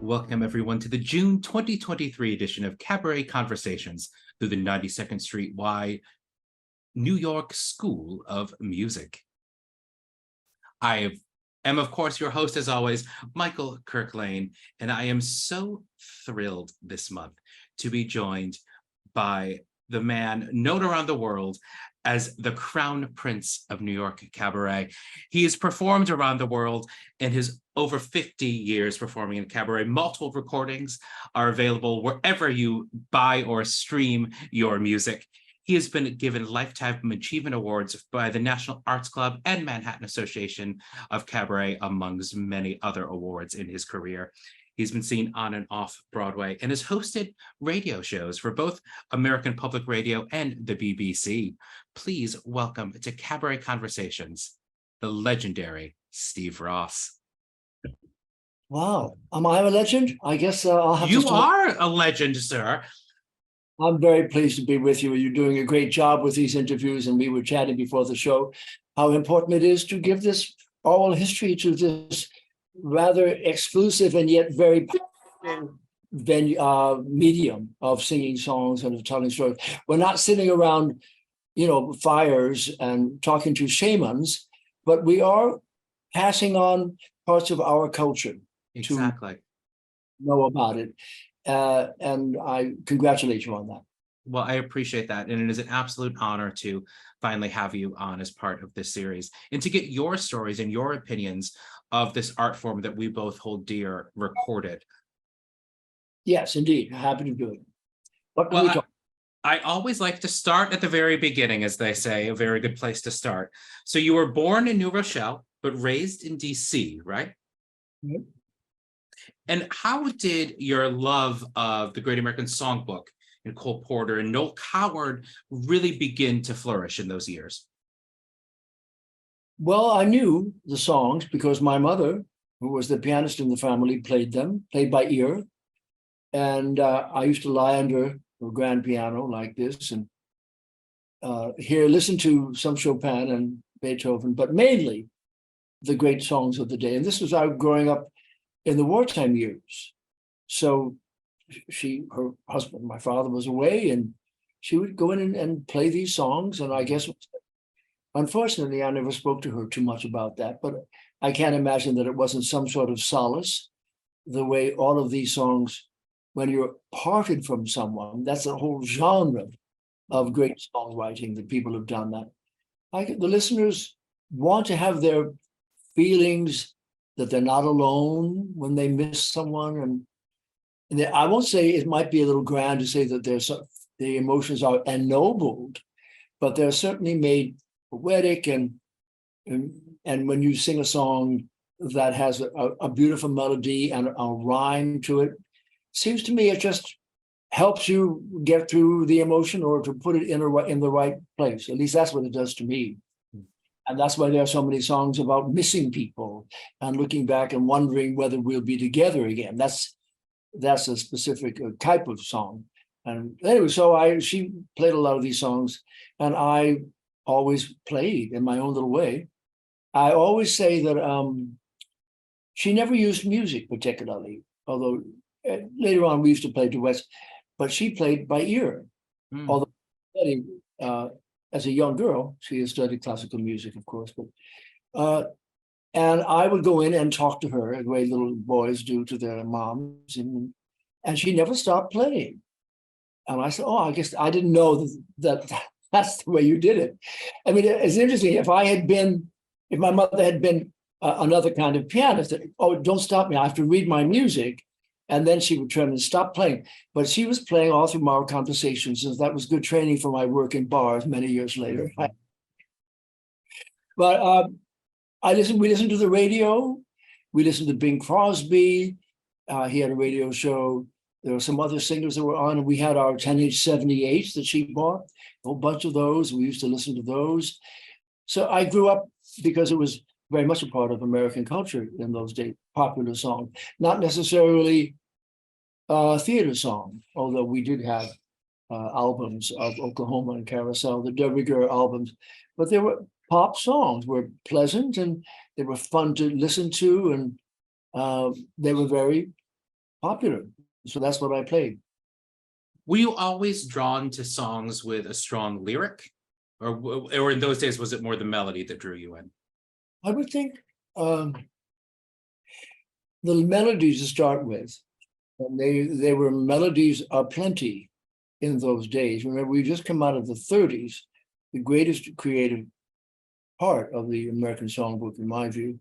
Welcome, everyone, to the June 2023 edition of Cabaret Conversations through the 92nd Street Y New York School of Music. I am, of course, your host, as always, Michael Kirk Lane, and I am so thrilled this month to be joined by the man known around the world as the Crown Prince of New York Cabaret. He has performed around the world in his over 50 years performing in cabaret. Multiple recordings are available wherever you buy or stream your music. He has been given Lifetime Achievement Awards by the National Arts Club and Manhattan Association of Cabaret, amongst many other awards in his career. He's been seen on and off Broadway and has hosted radio shows for both American Public Radio and the BBC. Please welcome to Cabaret Conversations, the legendary Steve Ross. Wow, am I a legend? I guess I'll have to. You are a legend, sir. I'm very pleased to be with you. You're doing a great job with these interviews, and we were chatting before the show how important it is to give this oral history to this rather exclusive and yet very medium of singing songs and of telling stories. We're not sitting around, fires and talking to shamans, but we are passing on parts of our culture. Exactly. To know about it. And I congratulate you on that. Well, I appreciate that. And it is an absolute honor to finally have you on as part of this series and to get your stories and your opinions of this art form that we both hold dear recorded. Yes, indeed. Happy to do it. What can we talk? I always like to start at the very beginning, as they say, a very good place to start. So you were born in New Rochelle, but raised in DC, right? Mm-hmm. And how did your love of the Great American Songbook and Cole Porter and Noel Coward really begin to flourish in those years? Well, I knew the songs because my mother, who was the pianist in the family, played by ear. And I used to lie under a grand piano like this and listen to some Chopin and Beethoven, but mainly the great songs of the day. And this was growing up in the wartime years. So her husband, my father, was away, and she would go in and play these songs. And I guess, unfortunately, I never spoke to her too much about that, but I can't imagine that it wasn't some sort of solace, the way all of these songs, when you're parted from someone, that's a whole genre of great songwriting that people have done that. The listeners want to have their feelings that they're not alone when they miss someone. And I won't say it might be a little grand to say that the emotions are ennobled, but they're certainly made poetic. And when you sing a song that has a beautiful melody and a rhyme to it, seems to me it just helps you get through the emotion or to put it in the right place. At least that's what it does to me. And that's why there are so many songs about missing people and looking back and wondering whether we'll be together again. That's a specific type of song. And anyway, so she played a lot of these songs, and I always played in my own little way. I always say that she never used music particularly, although later on we used to play duets, but she played by ear. Although as a young girl, she had studied classical music, of course, but and I would go in and talk to her the way little boys do to their moms, and she never stopped playing. And I said, "Oh, I guess I didn't know that that's the way you did it." I mean, it's interesting. If my mother had been another kind of pianist, oh, don't stop me! I have to read my music. And then she would turn and stop playing. But she was playing all through our conversations, and that was good training for my work in bars many years later. But we listened to the radio. We listened to Bing Crosby. He had a radio show. There were some other singers that were on, and we had our 10-inch 78s that she bought, a whole bunch of those. We used to listen to those. So I grew up because it was very much a part of American culture in those days, popular song, not necessarily theater song, although we did have albums of Oklahoma and Carousel, the De Rigueur albums, but they were pop songs, were pleasant and they were fun to listen to, and they were very popular. So that's what I played. Were you always drawn to songs with a strong lyric? Or in those days, was it more the melody that drew you in? I would think the melodies to start with, and they were melodies aplenty in those days. Remember, we just come out of the 30s, the greatest creative part of the American songbook, in my view.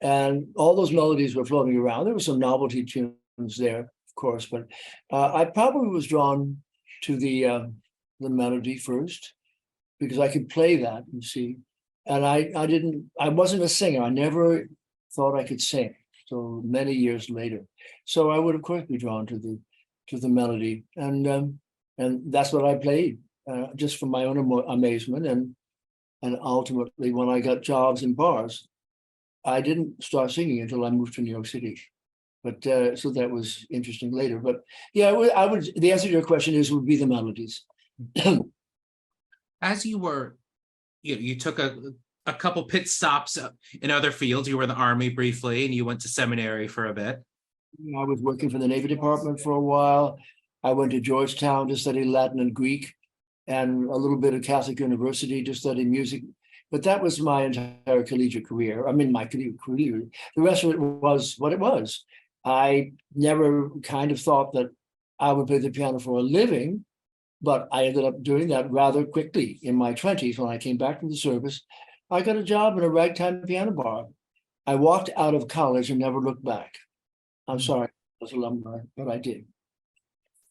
And all those melodies were floating around. There were some novelty tunes there, of course, but I probably was drawn to the melody first because I could play that, you see. And I wasn't a singer. I never thought I could sing so many years later. So I would, of course, be drawn to the melody, and that's what I played, just for my own amazement. And ultimately, when I got jobs in bars, I didn't start singing until I moved to New York City. But so that was interesting later. But yeah, I would. The answer to your question would be the melodies. As you were, you took a couple pit stops in other fields. You were in the Army briefly, and you went to seminary for a bit. I was working for the Navy Department for a while. I went to Georgetown to study Latin and Greek, and a little bit of Catholic University to study music. But that was my entire collegiate career. I mean, my career. The rest of it was what it was. I never kind of thought that I would play the piano for a living, but I ended up doing that rather quickly in my 20s. When I came back from the service, I got a job in a ragtime piano bar. I walked out of college and never looked back. I'm sorry, I was alumni, but I did.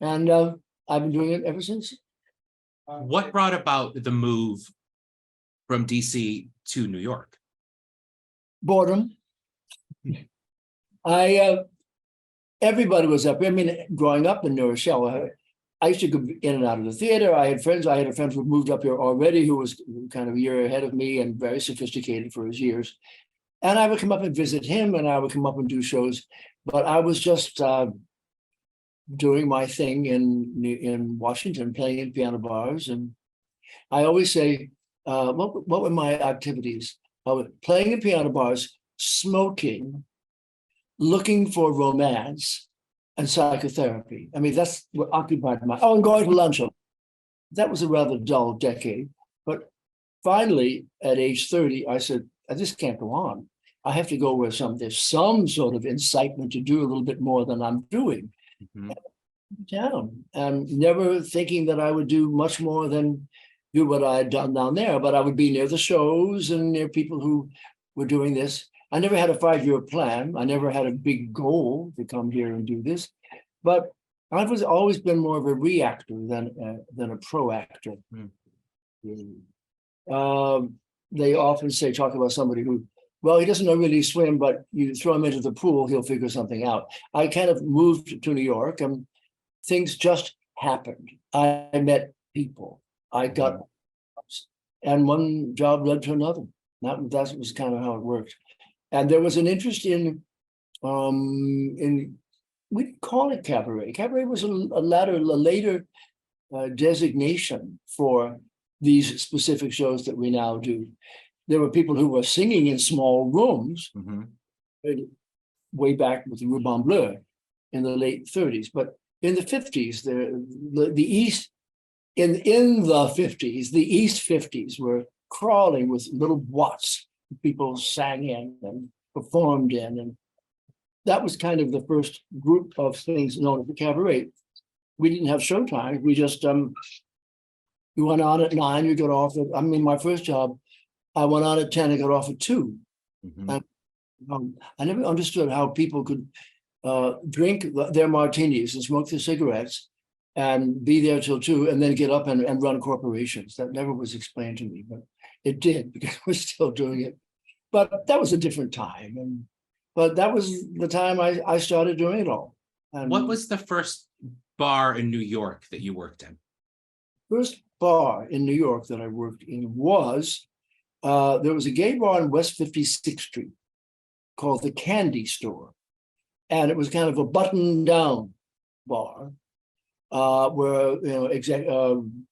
And I've been doing it ever since. What brought about the move from DC to New York? Boredom. Everybody was up. I mean, growing up in New Rochelle, I used to go in and out of the theater. I had friends who moved up here already, who was kind of a year ahead of me and very sophisticated for his years. And I would come up and visit him, and I would come up and do shows. But I was just doing my thing in Washington, playing in piano bars. And I always say, what were my activities? I was playing in piano bars, smoking, looking for romance, and psychotherapy. I mean, that's what occupied my, and going to lunch. That was a rather dull decade. But finally, at age 30, I said, I just can't go on. I have to go where there's some sort of incitement to do a little bit more than I'm doing. Mm-hmm. Down, and never thinking that I would do much more than do what I had done down there, but I would be near the shows and near people who were doing this. I never had a 5-year plan. I never had a big goal to come here and do this, but I've always been more of a reactor than a proactor. They often talk about somebody who, well, he doesn't know really swim, but you throw him into the pool, he'll figure something out. I kind of moved to New York, and things just happened. I met people. I got, and one job led to another. That was kind of how it worked. And there was an interest in we didn't call it cabaret. Cabaret was a later designation for these specific shows that we now do. There were people who were singing in small rooms way back with the Ruban Bleu in the late 30s. But in the 50s, the East, in the 50s, the East 50s were crawling with little watts. People sang in and performed in, and that was kind of the first group of things known as the cabaret. We didn't have showtime. We just we went on at 9. You got off at, my first job, I went on at 10. I got off at 2. And, I never understood how people could drink their martinis and smoke their cigarettes and be there till 2 and then get up and run corporations. That never was explained to me, but it did, because we're still doing it. But that was a different time. But that was the time I started doing it all. And what was the first bar in New York that you worked in? First bar in New York that I worked in was, there was a gay bar on West 56th Street called the Candy Store. And it was kind of a button-down bar where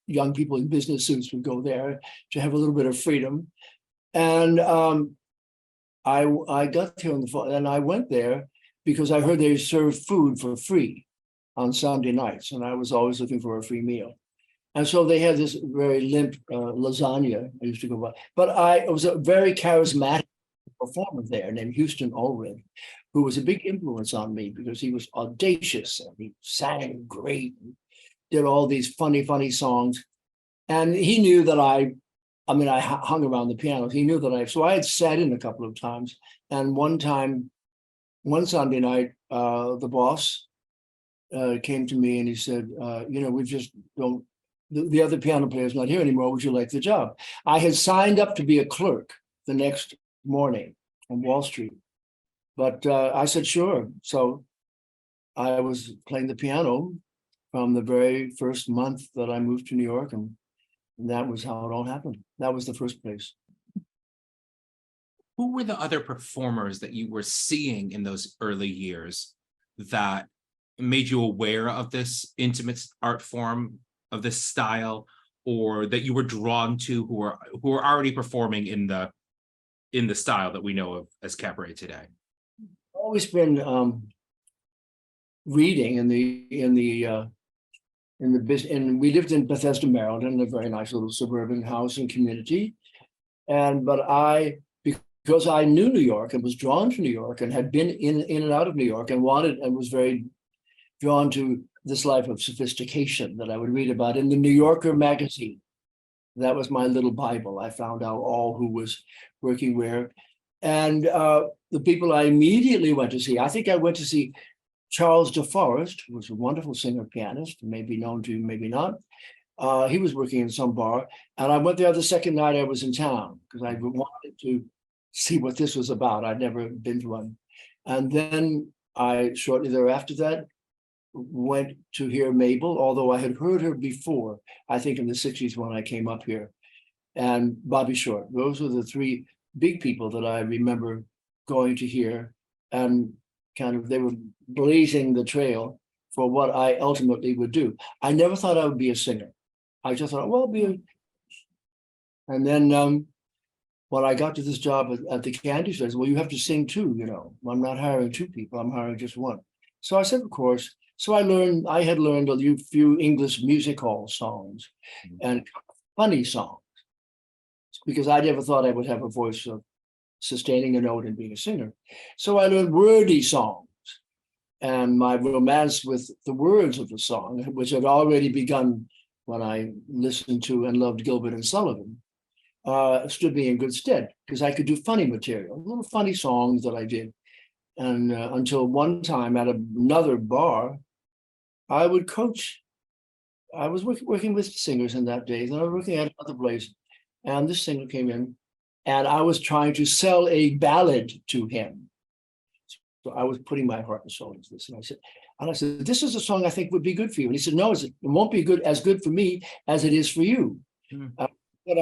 young people in business suits would go there to have a little bit of freedom. And I got there on the phone, and I went there, because I heard they served food for free on Sunday nights, and I was always looking for a free meal. And so they had this very limp lasagna I used to go by. But it was a very charismatic performer there named Houston Ulrich, who was a big influence on me because he was audacious and he sang great, and did all these funny songs. And he knew that I hung around the piano. He knew that so I had sat in a couple of times. And one Sunday night, the boss came to me and he said, we just don't, the other piano player is not here anymore. Would you like the job? I had signed up to be a clerk the next morning on Wall Street, but I said, sure. So I was playing the piano from the very first month that I moved to New York, and that was how it all happened. That was the first place. Who were the other performers that you were seeing in those early years that made you aware of this intimate art form, of this style, or that you were drawn to, who are already performing in the style that we know of as cabaret today? Always been reading in the business, and we lived in Bethesda, Maryland, in a very nice little suburban housing community. Because I knew New York and was drawn to New York and had been in and out of New York and was very drawn to this life of sophistication that I would read about in the New Yorker magazine. That was my little Bible. I found out all who was working where. And the people I immediately went to see, I think I went to see Charles DeForest, who was a wonderful singer pianist, maybe known to you, maybe not. He was working in some bar. And I went there the second night I was in town because I wanted to see what this was about. I'd never been to one. And then I, shortly thereafter that, went to hear Mabel, although I had heard her before, I think in the 60s when I came up here, and Bobby Short. Those were the three big people that I remember going to hear, and kind of they were blazing the trail for what I ultimately would do. I never thought I would be a singer. I just thought, well, and then when I got to this job at the candy store, I said, well, you have to sing too, I'm not hiring two people, I'm hiring just one. So I said, of course. So I had learned a few English music hall songs and funny songs, because I never thought I would have a voice of sustaining a note and being a singer. So I learned wordy songs, and my romance with the words of the song, which had already begun when I listened to and loved Gilbert and Sullivan, stood me in good stead because I could do funny material, little funny songs that I did. And until one time at another bar, I would coach. I was working with singers in that day, and I was working at another place, and this singer came in, and I was trying to sell a ballad to him. So I was putting my heart and soul into this, and I said, this is a song I think would be good for you. And he said, no, it won't be as good for me as it is for you. But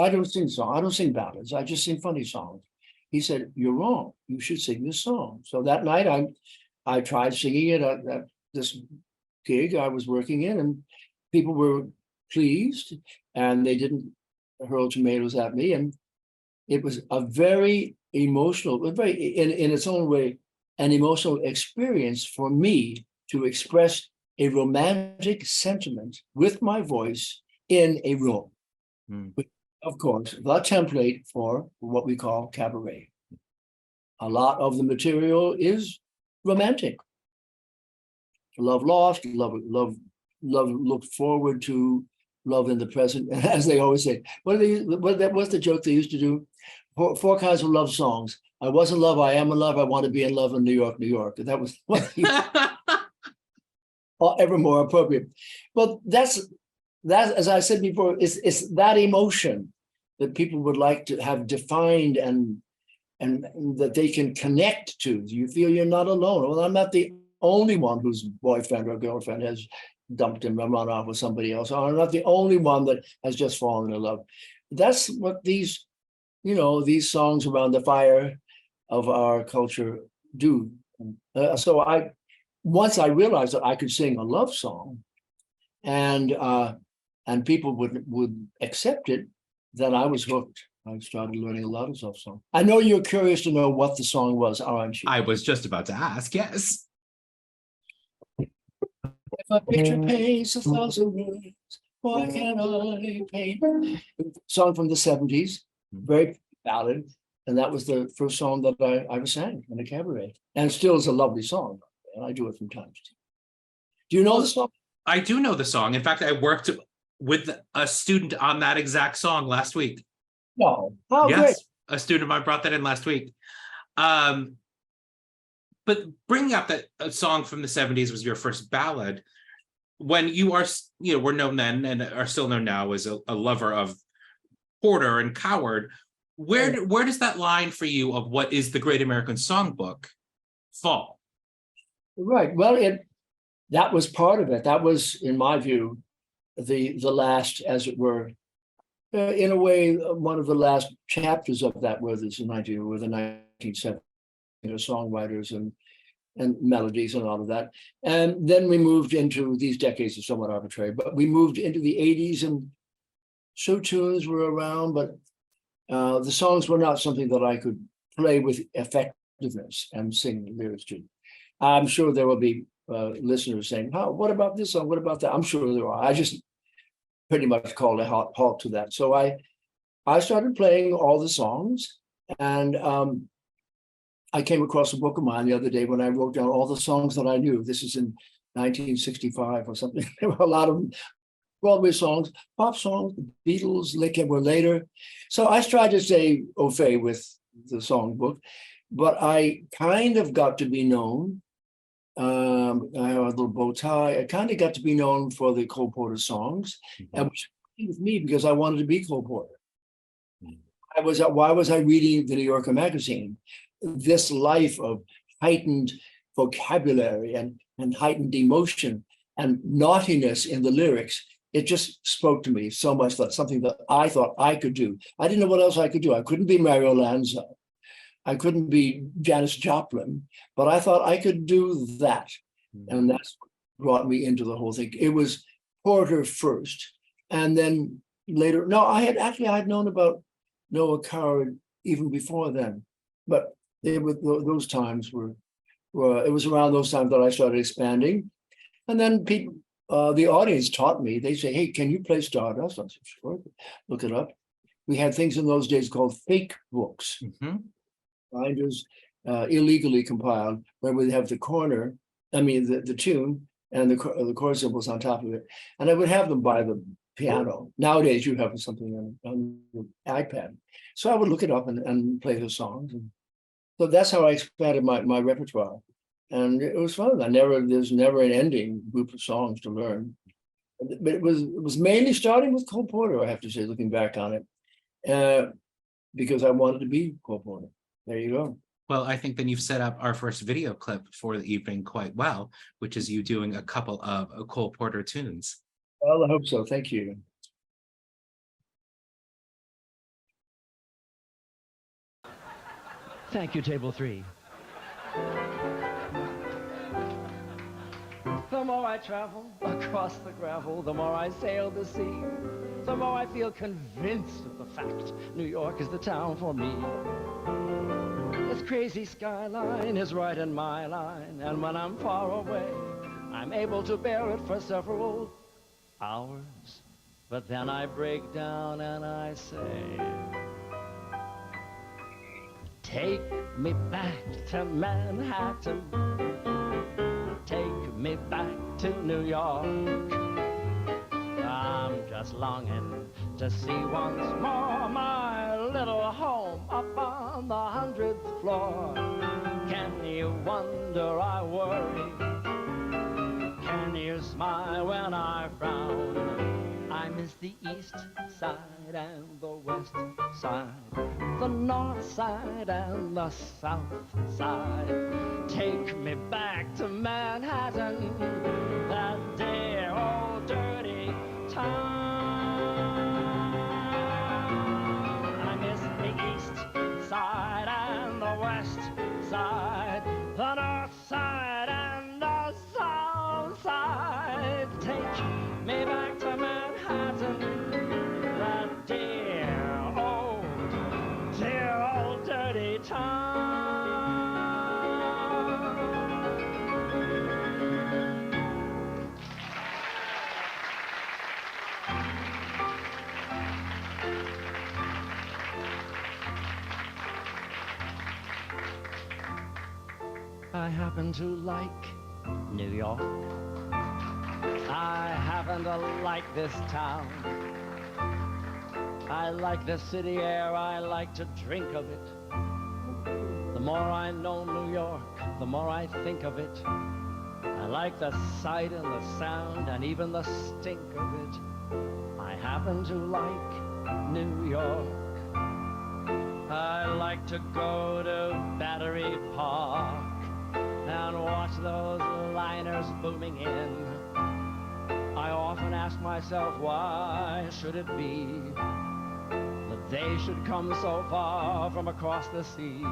I don't sing songs. I don't sing ballads. I just sing funny songs. He said, you're wrong. You should sing this song. So that night I tried singing it at this gig I was working in, and people were pleased, and they didn't hurl tomatoes at me. And it was a very emotional, in its own way, an emotional experience for me to express a romantic sentiment with my voice in a room. Of course, the template for what we call cabaret. A lot of the material is romantic. Love lost, love looked forward to, love in the present, as they always say. What's the joke they used to do? Four kinds of love songs. I was in love, I am in love, I want to be in love in New York, New York. That was what ever more appropriate. But that's, as I said before, it's that emotion that people would like to have defined and that they can connect to. You feel you're not alone. Well, I'm not the only one whose boyfriend or girlfriend has dumped him and run off with somebody else. I'm not the only one that has just fallen in love. That's what these songs around the fire of our culture do. So once I realized that I could sing a love song, and people would accept it, then I was hooked. I started learning a lot of love songs. I know you're curious to know what the song was, aren't you? I was just about to ask, yes. If a picture paints 1,000 words, why can't I paint? Song from the 70s, very ballad. And that was the first song that I ever sang in a cabaret. And it still is a lovely song. And I do it from time to time. Do you know the song? I do know the song. In fact, I worked with a student on that exact song last week. No. Oh, Yes, great. a student of mine brought that in last week. But bringing up that a song from the 70s was your first ballad, when you are, were known then and are still known now as a lover of Porter and Coward, where does that line for you of what is the Great American Songbook fall? Right. Well, that was part of it. That was, in my view, the last, as it were, in a way, one of the last chapters of that, where there's an idea with the 1970s songwriters and melodies and all of that. And then we moved into, these decades are somewhat arbitrary, but we moved into the 80s, and show tunes were around, but the songs were not something that I could play with effectiveness and sing lyrics to. I'm sure there will be listeners saying, "Oh, what about this song? What about that?" I'm sure there are. I just pretty much called a halt to that. So I started playing all the songs, and I came across a book of mine the other day when I wrote down all the songs that I knew. This is in 1965 or something. There were a lot of Broadway songs, pop songs, the Beatles, were later. So I tried to stay au fait with the songbook, but I kind of got to be known. I have a little bow tie. I kind of got to be known for the Cole Porter songs, and which with me because I wanted to be Cole Porter. Why was I reading the New Yorker magazine? This life of heightened vocabulary and heightened emotion and naughtiness in the lyrics, it just spoke to me so much that something that I thought I could do. I didn't know what else I could do. I couldn't be Mario Lanza. I couldn't be Janis Joplin, but I thought I could do that. And that's what brought me into the whole thing. It was Porter first, and then later, no, I had known about Noah Coward even before then, but those times were it was around those times that I started expanding. And then people, the audience taught me, they say, "Hey, can you play Stardust?" I said, "Sure, look it up." We had things in those days called fake books, binders, illegally compiled, where we have the tune and the chord symbols on top of it. And I would have them by the piano. Nowadays, you have something on the iPad. So I would look it up and play the songs. And so that's how I expanded my repertoire. And it was fun. There's never an ending group of songs to learn. But it was mainly starting with Cole Porter, I have to say, looking back on it, because I wanted to be Cole Porter. There you go. Well, I think then you've set up our first video clip for the evening quite well, which is you doing a couple of Cole Porter tunes. Well, I hope so. Thank you. Thank you, table 3. The more I travel across the gravel, the more I sail the sea, the more I feel convinced of the fact New York is the town for me. This crazy skyline is right in my line, and when I'm far away, I'm able to bear it for several hours. But then I break down and I say, take me back to Manhattan, take me back to New York. I'm just longing to see once more my little home up on the 100th floor. Can you wonder I worry? Can you smile when I frown? I miss the east side and the west side, the north side and the south side. Take me back to Manhattan, that dear old dirty town. I miss the east side and the west side, the north side and the south side. Take me back to Manhattan, that dear old dirty town. I happen to like New York. I happen to like this town. I like the city air, I like to drink of it. The more I know New York, the more I think of it. I like the sight and the sound and even the stink of it. I happen to like New York. I like to go to Battery Park and watch those liners booming in. I often ask myself, why should it be that they should come so far from across the sea?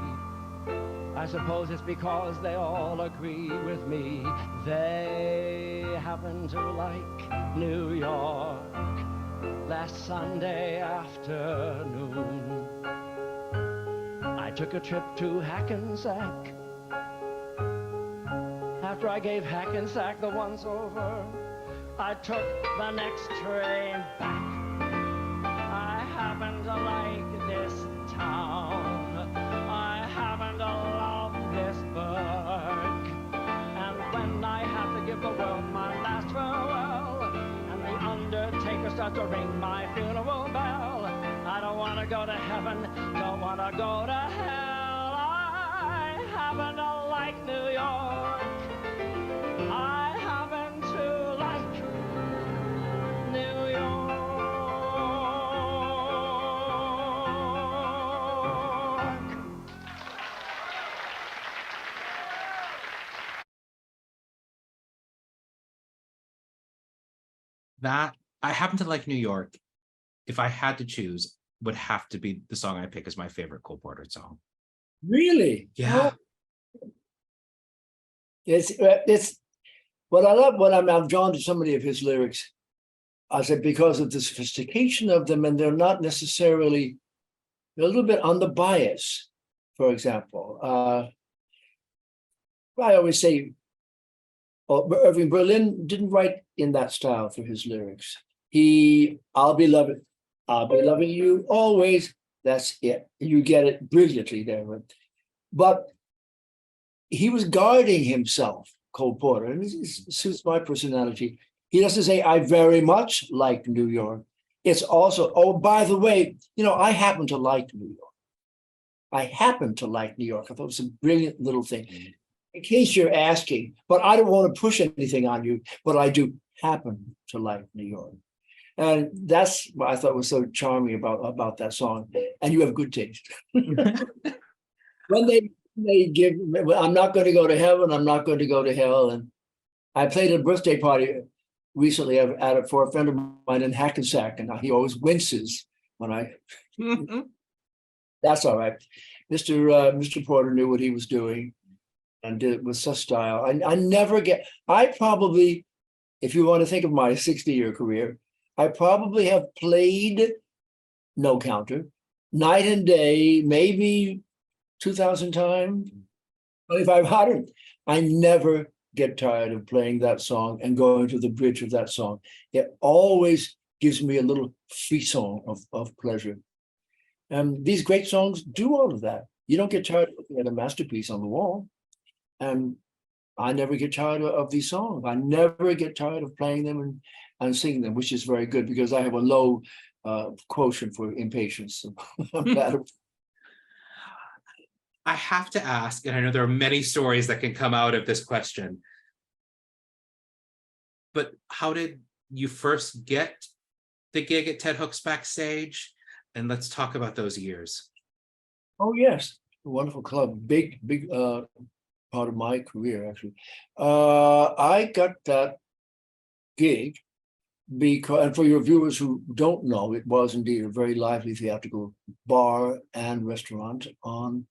I suppose it's because they all agree with me. They happen to like New York. Last Sunday afternoon, I took a trip to Hackensack. After I gave Hackensack the once over, I took the next train back. I happen to like this town. I happen to love this burg. And when I have to give the world my last farewell, and the undertaker starts to ring my funeral bell, I don't want to go to heaven, don't want to go to hell. I happen to like New York. I happen to like New York. That I happen to like New York. If I had to choose, would have to be the song I pick as my favorite Cole Porter song. Really? Yeah. Oh, it's what I love. What I'm drawn to so many of his lyrics. I said because of the sophistication of them, and they're not necessarily, they're a little bit on the bias. For example, I always say, Irving Berlin didn't write in that style for his lyrics. I'll be loving you always. That's it. You get it brilliantly there. But he was guarding himself, Cole Porter, and it suits my personality. He doesn't say, I very much like New York. It's also, oh, by the way, I happen to like New York. I happen to like New York. I thought it was a brilliant little thing. In case you're asking, but I don't want to push anything on you, but I do happen to like New York. And that's what I thought was so charming about that song. And you have good taste. When they give, I'm not going to go to heaven, I'm not going to go to hell. And I played a birthday party recently for a friend of mine in Hackensack, and he always winces when I. That's all right. Mr. Porter knew what he was doing and did it with such style. I probably, if you want to think of my 60-year career, I probably have played no counter, night and day, maybe 2,000 times, 2,500. I never get tired of playing that song and going to the bridge of that song. It always gives me a little frisson of pleasure. And these great songs do all of that. You don't get tired of looking at a masterpiece on the wall. And I never get tired of these songs. I never get tired of playing them and singing them, which is very good because I have a low quotient for impatience. I have to ask, and I know there are many stories that can come out of this question, but how did you first get the gig at Ted Hook's backstage? And let's talk about those years. Oh, yes. A wonderful club. Big part of my career, actually. I got that gig because, and for your viewers who don't know, it was indeed a very lively theatrical bar and restaurant on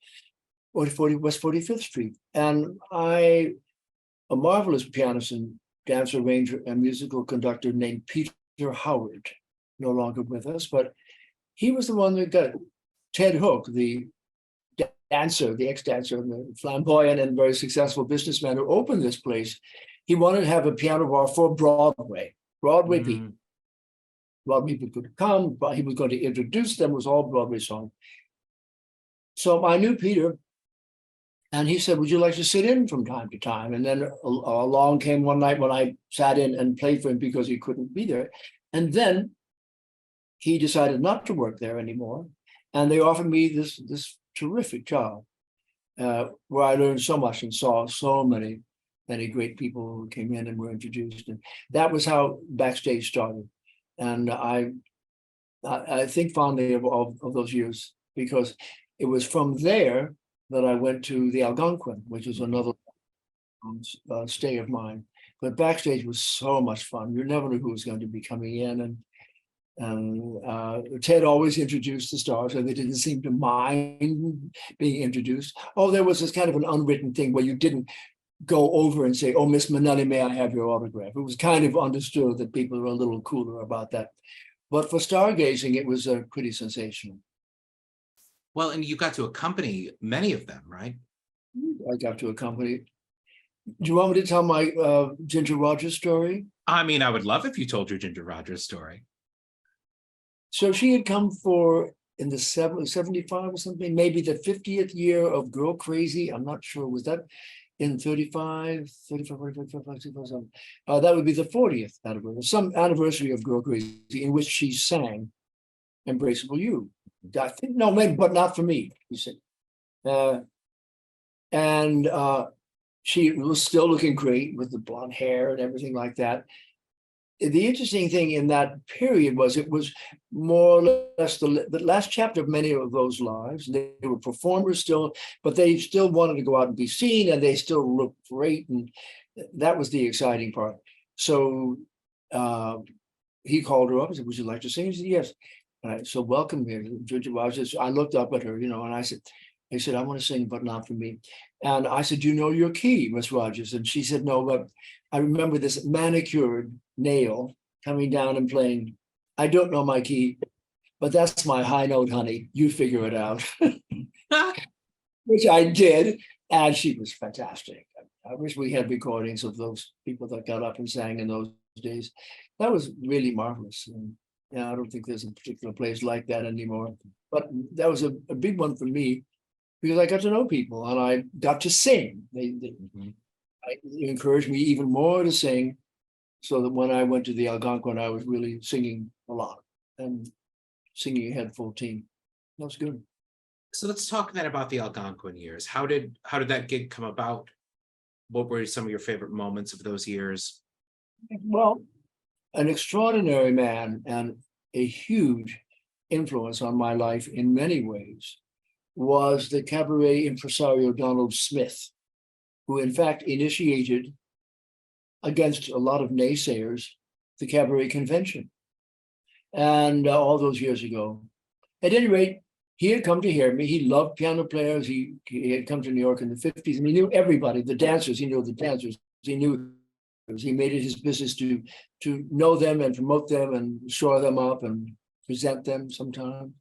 West 45th Street. And a marvelous pianist and dance arranger and musical conductor named Peter Howard, no longer with us, but he was the one that got Ted Hook, the dancer, the ex-dancer, and the flamboyant and very successful businessman who opened this place. He wanted to have a piano bar for Broadway people. Broadway people could come, but he was going to introduce them. It was all Broadway songs. So I knew Peter And he said, would you like to sit in from time to time? And then along came one night when I sat in and played for him because he couldn't be there. And then he decided not to work there anymore. And they offered me this terrific job where I learned so much and saw so many great people who came in and were introduced. And that was how Backstage started. And I think fondly of those years, because it was from there that I went to the Algonquin, which is another stay of mine. But Backstage was so much fun. You never knew who was going to be coming in. And Ted always introduced the stars, and they didn't seem to mind being introduced. Oh, there was this kind of an unwritten thing where you didn't go over and say, oh, Miss Minnelli, may I have your autograph? It was kind of understood that people were a little cooler about that. But for stargazing, it was pretty sensational. Well, and you got to accompany many of them, right? I got to accompany. Do you want me to tell my Ginger Rogers story? I mean, I would love if you told your Ginger Rogers story. So she had come for, in the 75 or something, maybe the 50th year of Girl Crazy. I'm not sure. Was that in 35, 45, that would be the 40th anniversary, some anniversary of Girl Crazy, in which she sang Embraceable You. I think, no, maybe, but not for me, you said. And she was still looking great with the blonde hair and everything like that. The interesting thing in that period was it was more or less the last chapter of many of those lives. They were performers still, but they still wanted to go out and be seen, and they still looked great. And that was the exciting part. So he called her up and said, would you like to sing? She said, yes. And I said, welcome here, Ginger Rogers. I looked up at her, and I said, I want to sing, but not for me. And I said, do you know your key, Miss Rogers? And she said, no, but I remember this manicured nail coming down and playing. I don't know my key, but that's my high note, honey. You figure it out. Which I did. And she was fantastic. I wish we had recordings of those people that got up and sang in those days. That was really marvelous. And yeah, I don't think there's a particular place like that anymore. But that was a big one for me, because I got to know people and I got to sing. They encouraged me even more to sing, so that when I went to the Algonquin, I was really singing a lot and singing ahead full team. That was good. So let's talk then about the Algonquin years. How did that gig come about? What were some of your favorite moments of those years? Well, an extraordinary man and a huge influence on my life in many ways was the cabaret impresario Donald Smith, who in fact initiated, against a lot of naysayers, the cabaret convention. And all those years ago. At any rate, he had come to hear me. He loved piano players. He had come to New York in the 50s, and he knew everybody, the dancers. He knew the dancers. He made it his business to know them and promote them and shore them up and present them sometimes.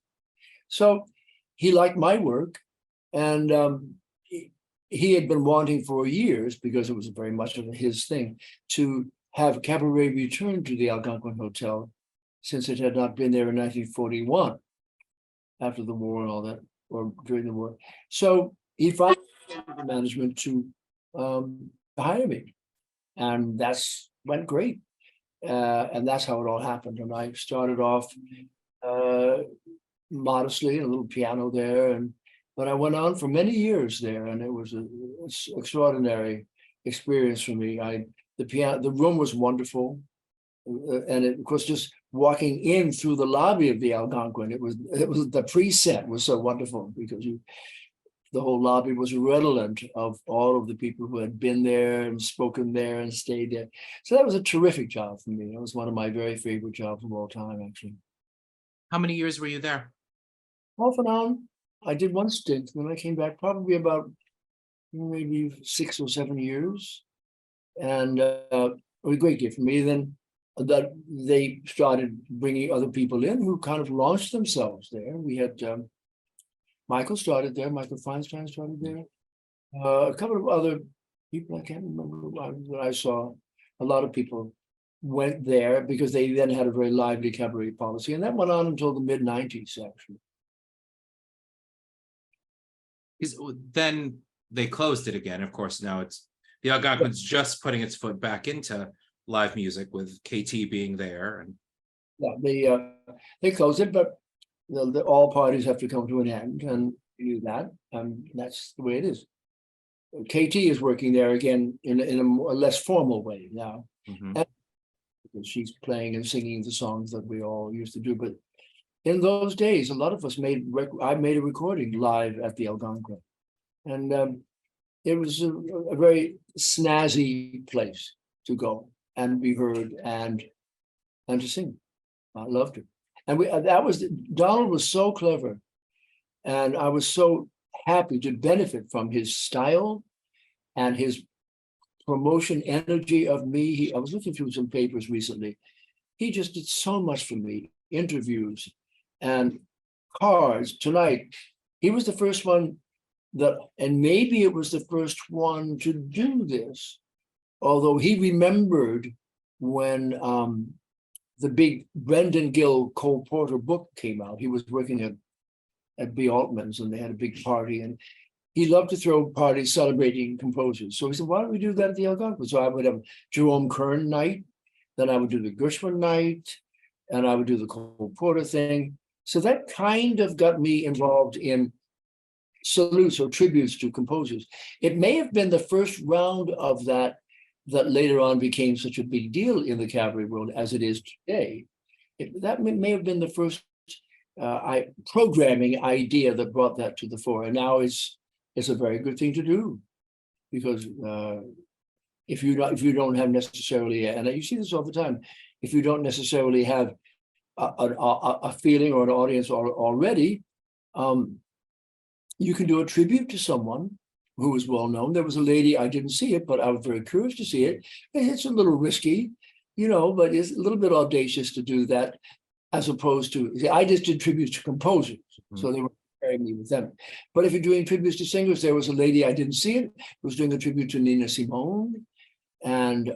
So he liked my work, and he had been wanting for years, because it was very much of his thing, to have cabaret return to the Algonquin Hotel, since it had not been there in 1941, after the war and all that, or during the war. So he finally got the management to hire me, and that's went great. And that's how it all happened. And I started off modestly, a little piano there, but I went on for many years there, and it was an extraordinary experience for me. The room was wonderful, and of course, just walking in through the lobby of the Algonquin, it was the preset was so wonderful, because the whole lobby was redolent of all of the people who had been there and spoken there and stayed there. So that was a terrific job for me. It was one of my very favorite jobs of all time, actually. How many years were you there? Off and on. I did one stint, then I came back probably about maybe 6 or 7 years. And it was a great gift for me. Then that they started bringing other people in who kind of launched themselves there. We had Michael started there, Michael Feinstein started there. A couple of other people, I can't remember what I saw. A lot of people went there because they then had a very lively cabaret policy. And that went on until the mid-90s, actually. Then they closed it again. Of course, now it's the Algonquin's just putting its foot back into live music with KT being there. And Yeah, they closed it, but all parties have to come to an end, and we do that. That's the way it is. KT is working there again in a more, less formal way now, mhm. because she's playing and singing the songs that we all used to do. But in those days, a lot of us I made a recording live at the Algonquin, and it was a very snazzy place to go and be heard and to sing. I loved it, and Donald was so clever, and I was so happy to benefit from his style and his promotion energy of me. I was looking through some papers recently. He just did so much for me, interviews and cards. Tonight, he was the first one and maybe it was the first one to do this, although he remembered when the big Brendan Gill Cole Porter book came out. He was working at B. Altman's, and they had a big party, and he loved to throw parties celebrating composers. So he said, why don't we do that at the Algonquin? So I would have Jerome Kern night, then I would do the Gershwin night, and I would do the Cole Porter thing. So that kind of got me involved in salutes or tributes to composers. It may have been the first round of that later on became such a big deal in the cabaret world as it is today. That may have been the first programming idea that brought that to the fore, and now it's a very good thing to do, because if you don't have necessarily, and you see this all the time, if you don't necessarily have a feeling or an audience already, you can do a tribute to someone who was well known. There was a lady, I didn't see it, but I was very curious to see it. It's a little risky, but it's a little bit audacious to do that, as opposed to, I just did tributes to composers, so they were comparing me with them. But if you're doing tributes to singers, there was a lady, I didn't see it, who was doing a tribute to Nina Simone, and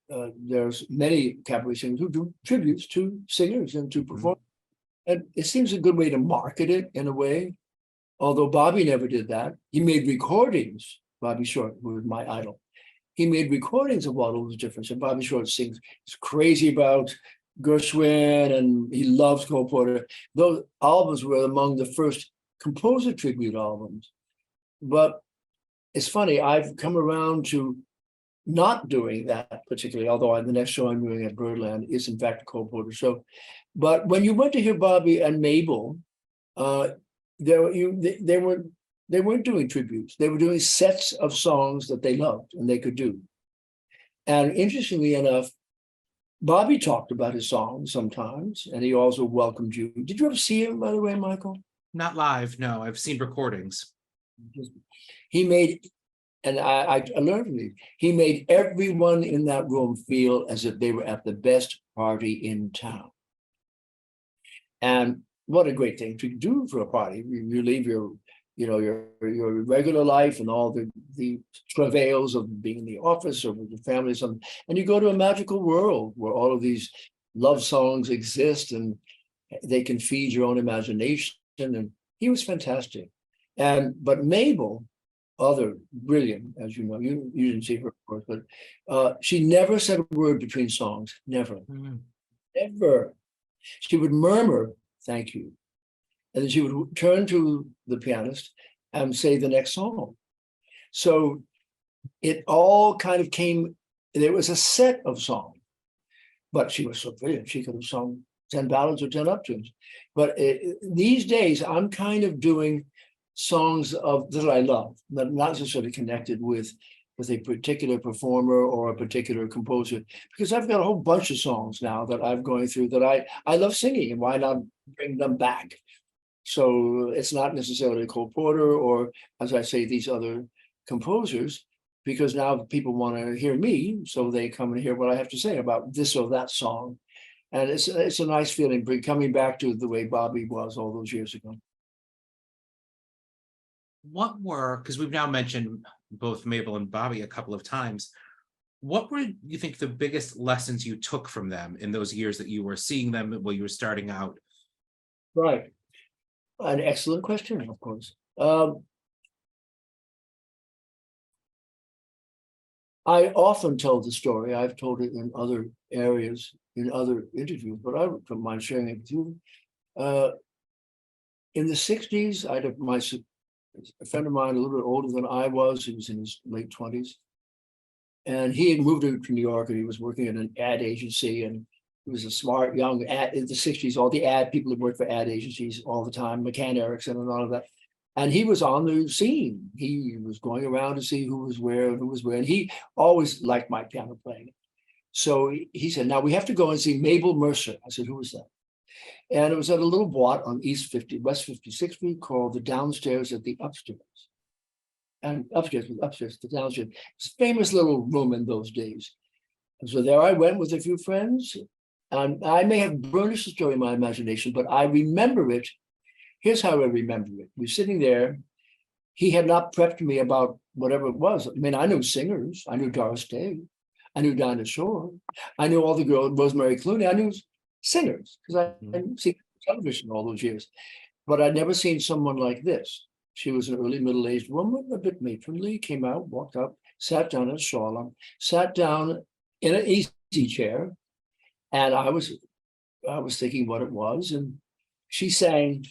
there's many cabaret singers who do tributes to singers and to perform. And it seems a good way to market it in a way, although Bobby never did that. He made recordings, Bobby Short, who was my idol. He made recordings of all those different, and Bobby Short sings, he's crazy about Gershwin, and he loves Cole Porter. Those albums were among the first composer tribute albums. But it's funny, I've come around to not doing that particularly, although the next show I'm doing at Birdland is in fact a Cole Porter show. But when you went to hear Bobby and Mabel, they weren't doing tributes. They were doing sets of songs that they loved and they could do. And interestingly enough, Bobby talked about his songs sometimes, and he also welcomed you. Did you ever see him, by the way, Michael? Not live, no. I've seen recordings. He made, and I learned from him, he made everyone in that room feel as if they were at the best party in town. And what a great thing to do for a party. You leave your regular life and all the travails of being in the office or with your family, and you go to a magical world where all of these love songs exist and they can feed your own imagination. And he was fantastic. But Mabel, other brilliant, as you know, you didn't see her, of course, but she never said a word between songs, never, ever. She would murmur, "Thank you." And then she would turn to the pianist and say the next song. So it all kind of came, there was a set of songs, but she was so brilliant. She could have sung 10 ballads or 10 uptunes. But these days, I'm kind of doing songs that I love, but not necessarily connected with a particular performer or a particular composer, because I've got a whole bunch of songs now that I'm going through that I love singing, and why not bring them back? So it's not necessarily Cole Porter or, as I say, these other composers, because now people want to hear me, so they come and hear what I have to say about this or that song. And it's a nice feeling, coming back to the way Bobby was all those years ago. What were, because we've now mentioned both Mabel and Bobby a couple of times, what were, you think, the biggest lessons you took from them in those years that you were seeing them while you were starting out? Right. An excellent question, of course. I often tell the story. I've told it in other areas, in other interviews, but I don't mind sharing it with you. In the 60s, I had a friend of mine a little bit older than I was. He was in his late 20s. And he had moved to New York and he was working at an ad agency. And he was a smart young ad in the 60s. All the ad people had worked for ad agencies all the time, McCann Erickson and all of that. And he was on the scene. He was going around to see who was where and who was where. And he always liked my piano playing. So he said, now we have to go and see Mabel Mercer. I said, who was that? And it was at a little boîte on West 56th Street called the Downstairs at the Upstairs. And upstairs, the downstairs. It's a famous little room in those days. And so there I went with a few friends. And I may have burnished the story in my imagination, but I remember it. Here's how I remember it. We were sitting there. He had not prepped me about whatever it was. I mean, I knew singers. I knew Doris Day. I knew Dinah Shore. I knew all the girls, Rosemary Clooney. I knew singers because I hadn't seen television all those years. But I'd never seen someone like this. She was an early middle-aged woman, a bit matronly, came out, walked up, sat down in a shawl, sat down in an easy chair. And I was thinking what it was. And she sang,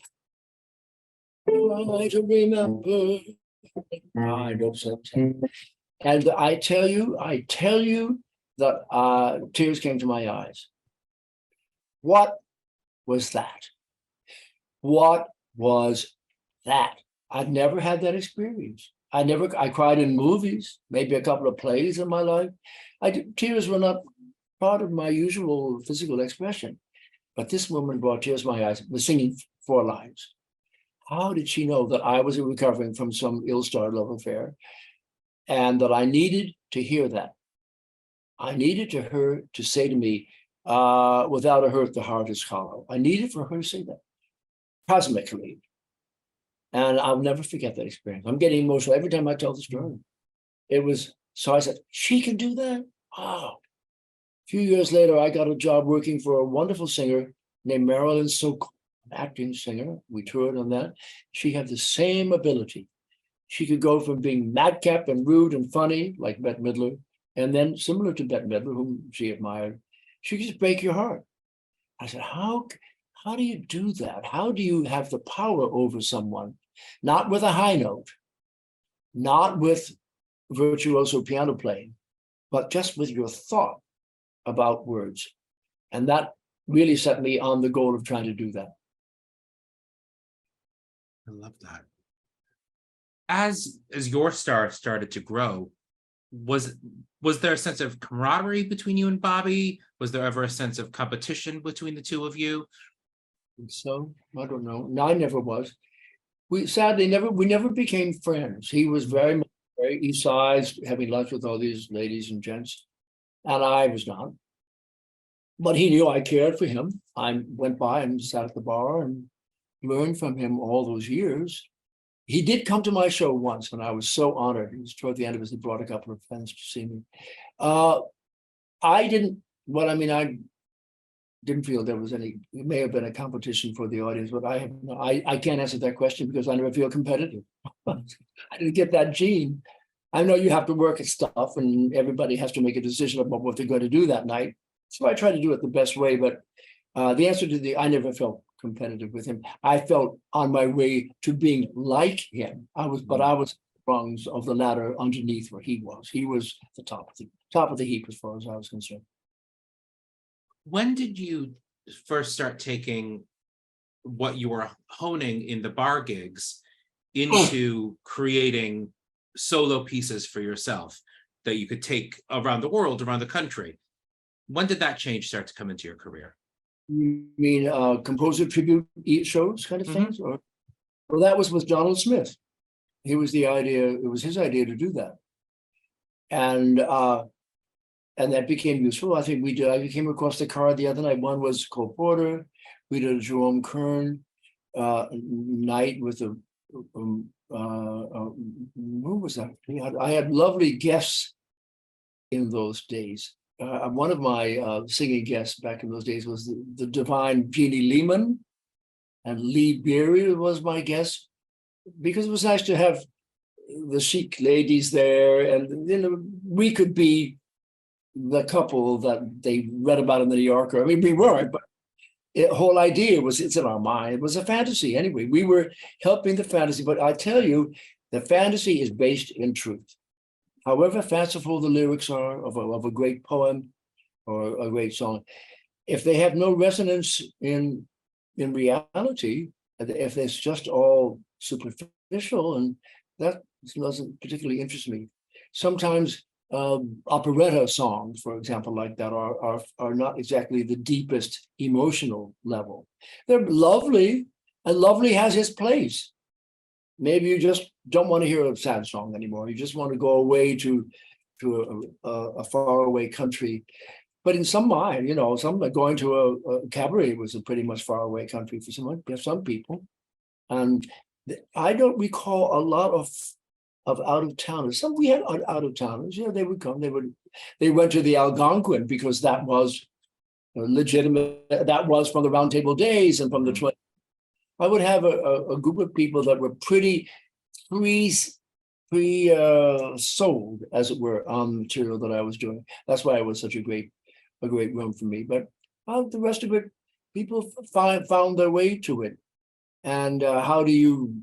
"Try to remember." I know something. And I tell you that tears came to my eyes. What was that? What was that? I'd never had that experience. I cried in movies, maybe a couple of plays in my life. Tears were not part of my usual physical expression. But this woman brought tears to my eyes, was singing 4 lines. How did she know that I was recovering from some ill-starred love affair and that I needed to hear that? I needed her to say to me, without a hurt, the heart is hollow. I needed for her to say that cosmically. And I'll never forget that experience. I'm getting emotional every time I tell the story. It was, so I said, she can do that? Oh. A few years later, I got a job working for a wonderful singer named Marilyn Sokol, an acting singer. We toured on that. She had the same ability. She could go from being madcap and rude and funny, like Bette Midler, and then similar to Bette Midler, whom she admired, she could just break your heart. I said, how do you do that? How do you have the power over someone? Not with a high note, not with virtuoso piano playing, but just with your thought about words. And that really set me on the goal of trying to do that. I love that. As your star started to grow, was there a sense of camaraderie between you and Bobby? Was there ever a sense of competition between the two of you? So I don't know. No, I never was. We sadly never became friends. He was very East Side, having lunch with all these ladies and gents, and I was not. But he knew I cared for him. I went by and sat at the bar and learned from him all those years. He did come to my show once, and I was so honored. It was toward the end of it. He brought a couple of friends to see me. I didn't feel there was any. It may have been a competition for the audience, but I can't answer that question because I never feel competitive. I didn't get that gene. I know you have to work at stuff, and everybody has to make a decision about what they're going to do that night. So I try to do it the best way. But the answer to I never felt competitive with him. I felt on my way to being like him. I was rungs of the ladder underneath where he was. He was at the top of the heap as far as I was concerned. When did you first start taking what you were honing in the bar gigs into creating solo pieces for yourself that you could take around the world, around the country? When did that change start to come into your career? You mean composer tribute shows kind of things? Or well, that was with Donald Smith. It was his idea to do that. And that became useful. I think I came across the card the other night. One was Cole Porter. We did a Jerome Kern night with who was that? I had lovely guests in those days. One of my singing guests back in those days was the divine Jeannie Lehman, and Lee Beery was my guest, because it was nice to have the chic ladies there, and we could be the couple that they read about in the New Yorker. I mean, we weren't, but the whole idea was it's in our mind. It was a fantasy anyway. We were helping the fantasy, but I tell you, the fantasy is based in truth. However fanciful the lyrics are of a great poem or a great song, if they have no resonance in reality, if it's just all superficial, and that doesn't particularly interest me. Sometimes operetta songs, for example, like that are not exactly the deepest emotional level. They're lovely, and lovely has its place. Maybe you just don't want to hear a sad song anymore. You just want to go away to a faraway country. But in some mind, some going to a cabaret was a pretty much faraway country for some people. And I don't recall a lot of out-of-towners. Some we had out-of-towners, they would come, they went to the Algonquin because that was legitimate, that was from the Round Table days and from the 20s. I would have a group of people that were pretty sold, as it were, on the material that I was doing. That's why it was such a great room for me. But the rest of it, people found their way to it. And how do you,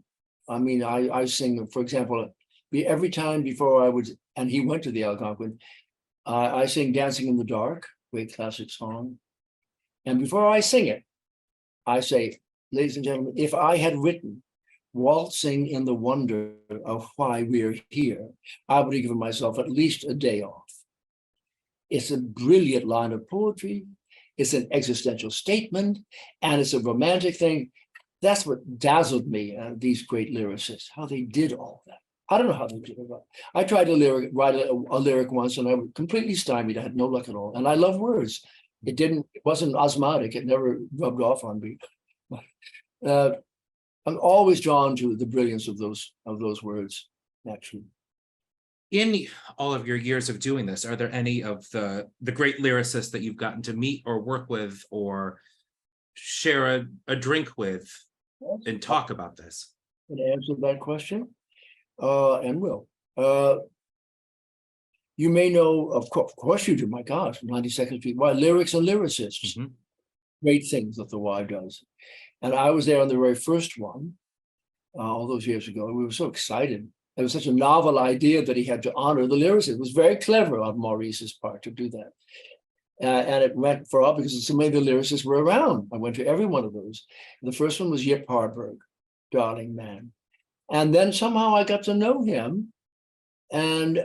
I sing, for example, every time before I would, and he went to the Algonquin, I sing Dancing in the Dark, great classic song. And before I sing it, I say, ladies and gentlemen, if I had written Waltzing in the Wonder of Why We're Here, I would have given myself at least a day off. It's a brilliant line of poetry. It's an existential statement, and it's a romantic thing. That's what dazzled me, these great lyricists, how they did all that. I don't know how they did it. I tried to write a lyric once, and I was completely stymied. I had no luck at all. And I love words. It wasn't osmotic. It never rubbed off on me. I'm always drawn to the brilliance of those words, actually. In all of your years of doing this, are there any of the great lyricists that you've gotten to meet or work with or share a drink with and talk about this? Can I answer that question? And will. You may know, of course you do, my gosh, 92nd Street, why lyrics and lyricists. Mm-hmm. Great things that the Y does. And I was there on the very first one, all those years ago. We were so excited. It was such a novel idea that he had to honor the lyricists. It was very clever on Maurice's part to do that. And it went for all because so many of the lyricists were around. I went to every one of those. The first one was Yip Harburg, Darling Man. And then somehow I got to know him. And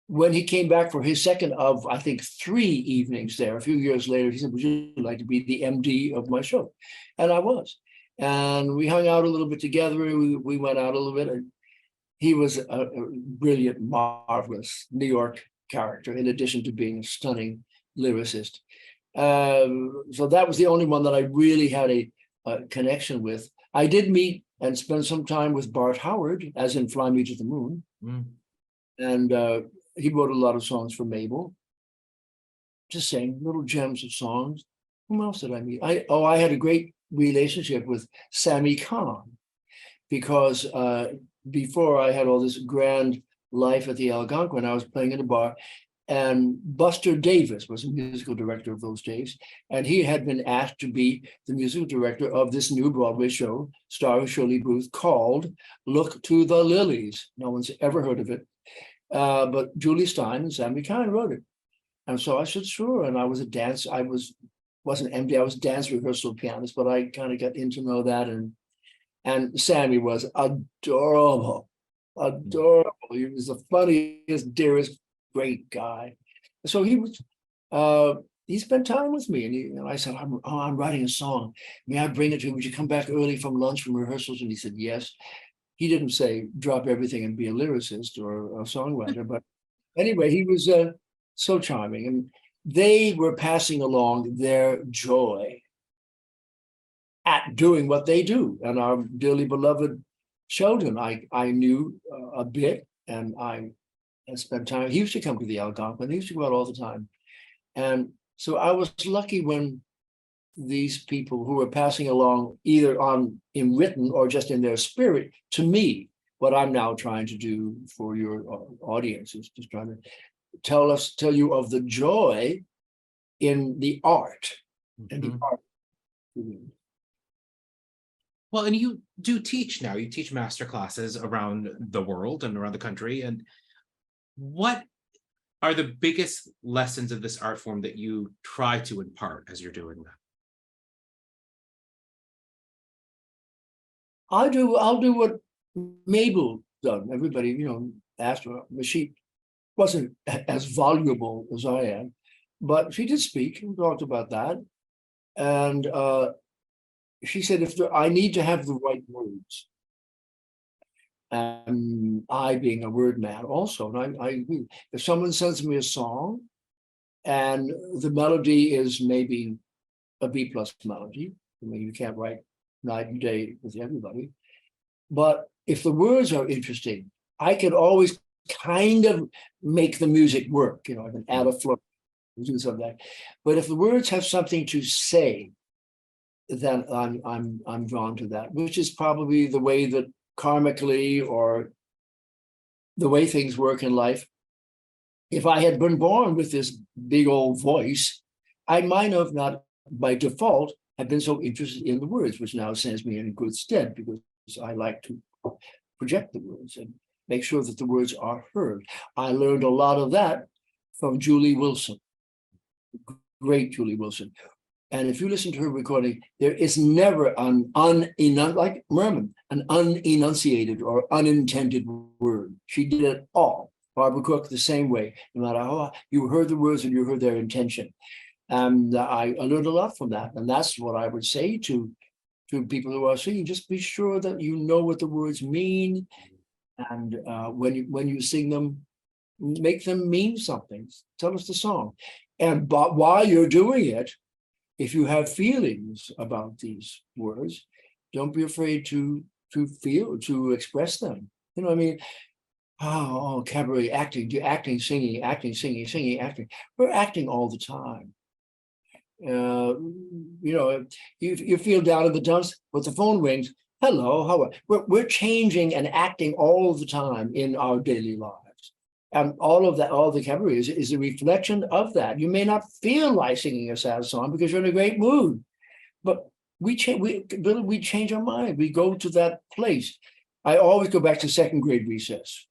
when he came back for his second of, I think, 3 evenings there, a few years later, he said, would you like to be the MD of my show? And I was. And we hung out a little bit together. We went out a little bit. And he was a brilliant, marvelous New York character, in addition to being a stunning lyricist. So that was the only one that I really had a connection with. I did meet and spend some time with Bart Howard, as in Fly Me to the Moon. Mm. And he wrote a lot of songs for Mabel. Just saying, little gems of songs. Who else did I meet? I had a great relationship with Sammy Cahn, because before I had all this grand life at the Algonquin, I was playing in a bar, and Buster Davis was a musical director of those days, and he had been asked to be the musical director of this new Broadway show starring Shirley Booth called Look to the Lilies. No one's ever heard of it, but Julie Stein and Sammy Cahn wrote it. And so I said, sure. And I was wasn't MD, I was dance rehearsal pianist, but I kind of got in to know that. And Sammy was adorable. He was the funniest, dearest, great guy. So he spent time with me, and I said, I'm writing a song. May I bring it to you? Would you come back early from lunch, from rehearsals? And he said, yes. He didn't say drop everything and be a lyricist or a songwriter, but anyway, he was so charming, and they were passing along their joy at doing what they do. And our dearly beloved Sheldon, I knew a bit, and I spent time. He used to come to the Algonquin. He used to go out all the time. And so I was lucky when these people who were passing along, either in written or just in their spirit, to me, what I'm now trying to do for your audience is just trying to tell you of the joy in the art and the Mhm. art. Well, and you do teach now. You teach master classes around the world and around the country. And what are the biggest lessons of this art form that you try to impart as you're doing that? I'll do what Mabel done. Everybody, asked her, but she wasn't as voluble as I am, but she did speak and talked about that. And she said, I need to have the right words. And I, being a word man also, and I agree. If someone sends me a song and the melody is maybe a B+ melody, I mean, you can't write night and day with everybody. But if the words are interesting, I can always kind of make the music work. I can add a flow, do something. But if the words have something to say, then I'm drawn to that, which is probably the way that karmically or the way things work in life. If I had been born with this big old voice, I might have not by default have been so interested in the words, which now stands me in good stead because I like to project the words and make sure that the words are heard. I learned a lot of that from Julie Wilson, great Julie Wilson. And if you listen to her recording, there is never like Merman, an unenunciated or unintended word. She did it all. Barbara Cook the same way, no matter how you heard the words and you heard their intention. And I learned a lot from that. And that's what I would say to people who are singing. Just be sure that you know what the words mean. And when you sing them, make them mean something. Tell us the song. And but while you're doing it, if you have feelings about these words, don't be afraid to express them. I mean, oh, cabaret, acting, singing, acting. We're acting all the time. You feel down in the dumps, but the phone rings. Hello, how are we're changing and acting all the time in our daily lives. And all of that, all the cabaret is a reflection of that. You may not feel like singing a sad song because you're in a great mood, but we change our mind. We go to that place. I always go back to second grade recess.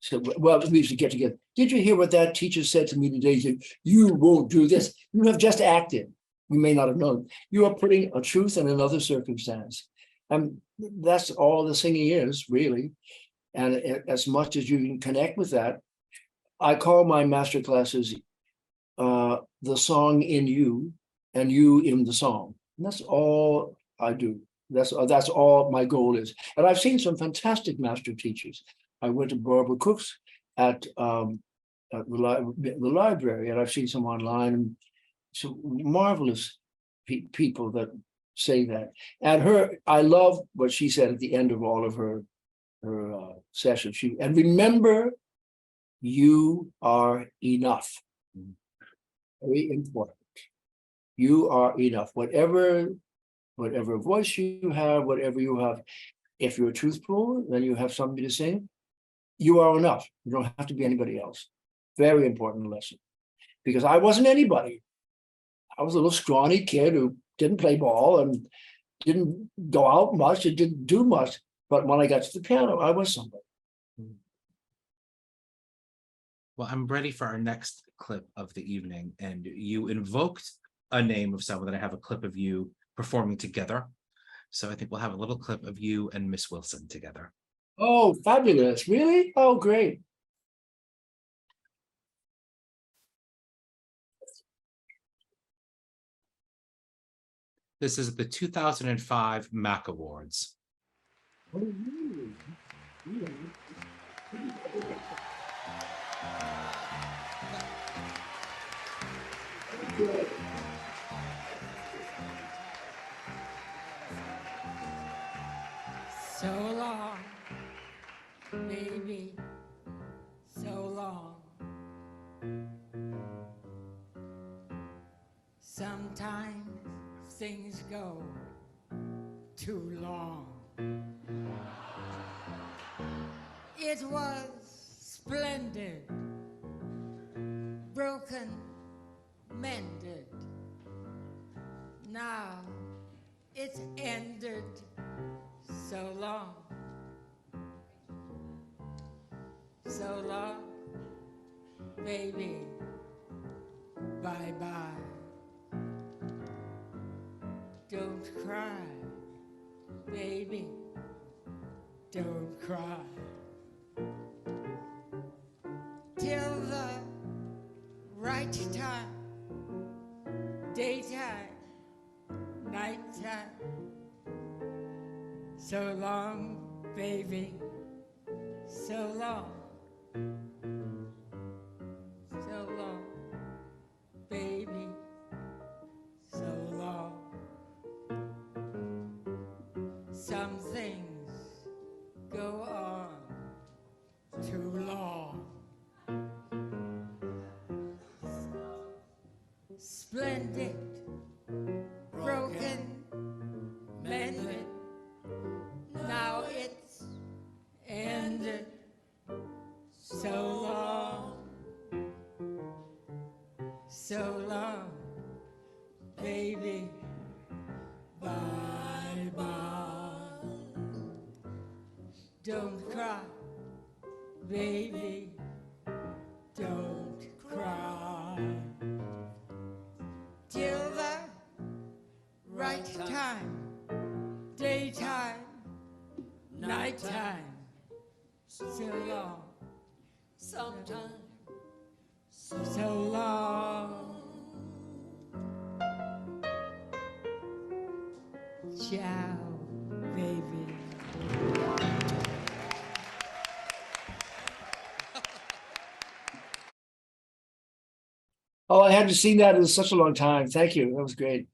So, well, we used to get together. Did you hear what that teacher said to me today? He said, you won't do this. You have just acted. We may not have known. You are putting a truth in another circumstance. And that's all the singing is, really. And as much as you can connect with that, I call my master classes the song in you and you in the song. And that's all I do. That's all my goal is. And I've seen some fantastic master teachers. I went to Barbara Cook's at the library, and I've seen some online, and some marvelous people that say that. And I love what she said at the end of all of her session. And remember, you are enough. Very important. You are enough. Whatever voice you have, whatever you have, if you're truthful, then you have something to sing. You are enough. You don't have to be anybody else. Very important lesson. Because I wasn't anybody. I was a little scrawny kid who didn't play ball and didn't go out much and didn't do much. But when I got to the piano, I was somebody. Well, I'm ready for our next clip of the evening. And you invoked a name of someone that I have a clip of you performing together. So I think we'll have a little clip of you and Miss Wilson together. Oh, fabulous. Really? Oh, great. This is the 2005 MAC Awards. Oh, really? Really? So long, baby, so long. Sometimes things go too long. It was splendid, broken, mended. Now it's ended. So long, so long, baby. Bye bye. Don't cry, baby. Don't cry. Till the right time, daytime, nighttime. So long, baby, so long, so long, baby, so long. Some things go on too long. Splendid, broken, mended. Now it's ended. So long, so long, baby. Bye bye. Don't cry, baby. Don't cry. Till the right time, daytime, nighttime. So long, sometime, so long. Ciao, baby. Oh, I hadn't seen that in such a long time. Thank you. That was great.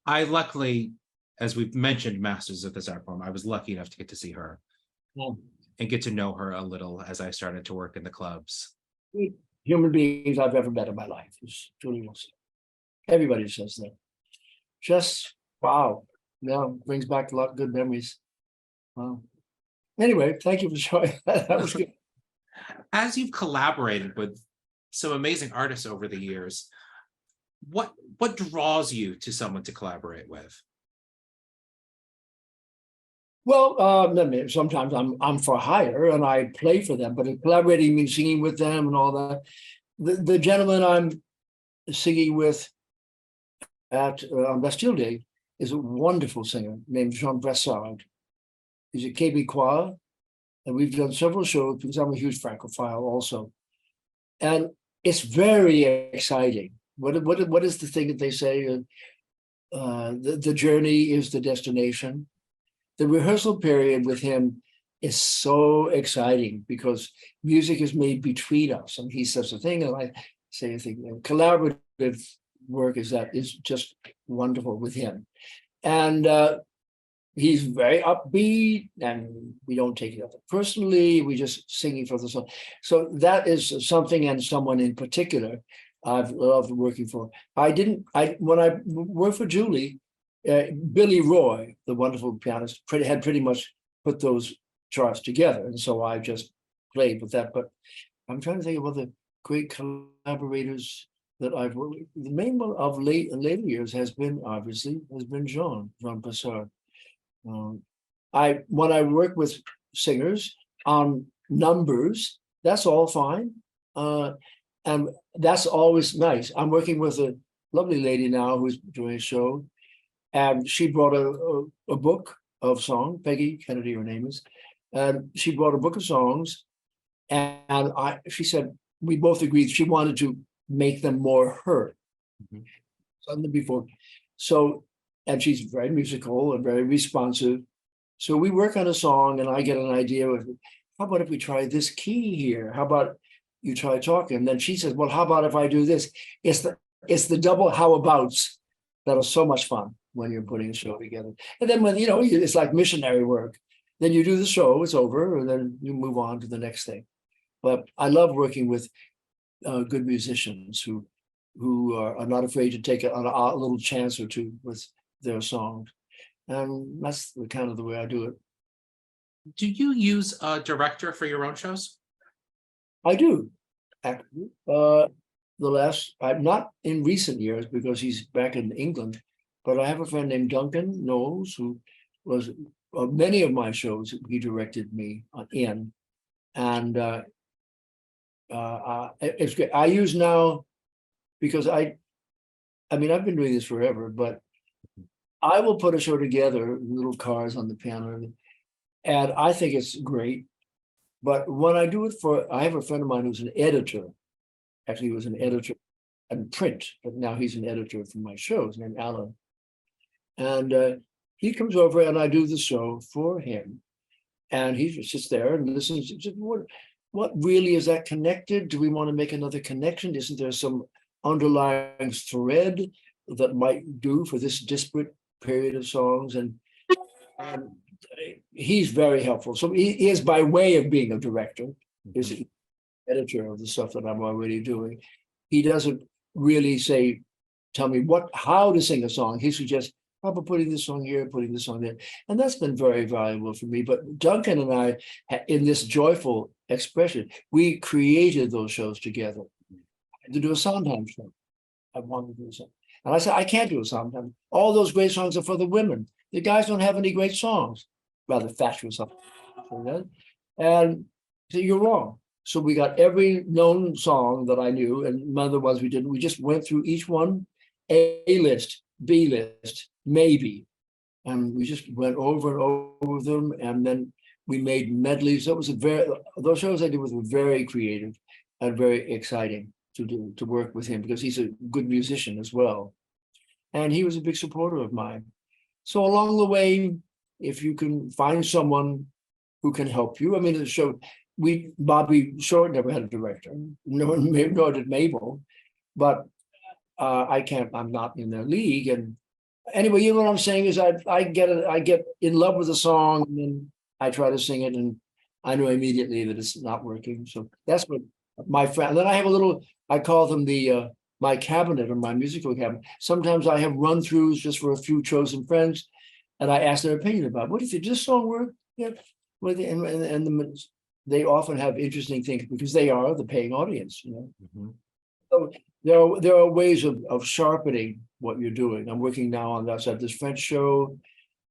I luckily, as we've mentioned, Masters of this Art Form, I was lucky enough to get to see her and get to know her a little as I started to work in the clubs. Human beings I've ever met in my life. It's Julie Wilson. Everybody says that. Just wow. Yeah, brings back a lot of good memories. Wow. Anyway, thank you for showing that. That was good. As you've collaborated with some amazing artists over the years, what draws you to someone to collaborate with? Well, sometimes I'm for hire and I play for them, but collaborating means singing with them and all that. The gentleman I'm singing with at on Bastille Day is a wonderful singer named Jean Bressard. He's a Québécois, and we've done several shows because I'm a huge Francophile also. And it's very exciting. What is the thing that they say? The journey is the destination. The rehearsal period with him is so exciting because music is made between us, and he says a thing, and I say a thing. Collaborative work is just wonderful with him, and he's very upbeat, and we don't take it personally. We just singing for the song. So that is something, and someone in particular I've loved working for. When I worked for Julie, Billy Roy, the wonderful pianist, had pretty much put those charts together, and so I just played with that. But I'm trying to think of other great collaborators that I've worked with. The main one of later years has been Jean Passard. When I work with singers on numbers, that's all fine, and that's always nice. I'm working with a lovely lady now who's doing a show, and she brought a book of songs. Peggy Kennedy, her name is, and she brought a book of songs, and she said we both agreed she wanted to make them more her. Mm-hmm. Something before, so. And she's very musical and very responsive. So we work on a song and I get an idea of, how about if we try this key here? How about you try talking? And then she says, well, how about if I do this? It's the double how abouts that are so much fun when you're putting a show together. And then when, it's like missionary work. Then you do the show, it's over, and then you move on to the next thing. But I love working with good musicians who are not afraid to take a little chance or two with their songs, and that's the way I do it. Do you use a director for your own shows? I do, actually. I'm not in recent years because he's back in England, but I have a friend named Duncan Knowles who was many of my shows he directed me in, and it's good. I use now because I mean I've been doing this forever, but I will put a show together, little cars on the piano, and I think it's great. But when I do it I have a friend of mine who's an editor. Actually, he was an editor in print, but now he's an editor for my shows named Alan. And he comes over and I do the show for him. And he just sits there and listens. What really is that connected? Do we want to make another connection? Isn't there some underlying thread that might do for this disparate period of songs? And he's very helpful. So he is, by way of being a director, is the editor of the stuff that I'm already doing. He doesn't really tell me how to sing a song. He suggests, probably putting this song here, putting this song there. And that's been very valuable for me. But Duncan and I, in this joyful expression, we created those shows together. To do a Sondheim show. I wanted to do something. And I said, I can't do a Sondheim. All those great songs are for the women. The guys don't have any great songs. Rather fatuous something. And so you're wrong. So we got every known song that I knew, and none of the ones we didn't. We just went through each one, A list, B list, maybe. And we just went over and over them, and then we made medleys. That was those shows I did were very creative and very exciting to work with him, because he's a good musician as well. And he was a big supporter of mine. So along the way, if you can find someone who can help you, I mean, the show, Bobby Short never had a director, nor did Mabel, but I'm not in their league. And anyway, you know what I'm saying is I get in love with a song, and then I try to sing it, and I know immediately that it's not working. So that's what my friend. And then I have I call them my cabinet, or my musical cabinet. Sometimes I have run-throughs just for a few chosen friends, and I ask their opinion about what if this song work? Yeah, they often have interesting things because they are the paying audience, you know. Mm-hmm. So there are ways of sharpening what you're doing. I'm working now on that side, this French show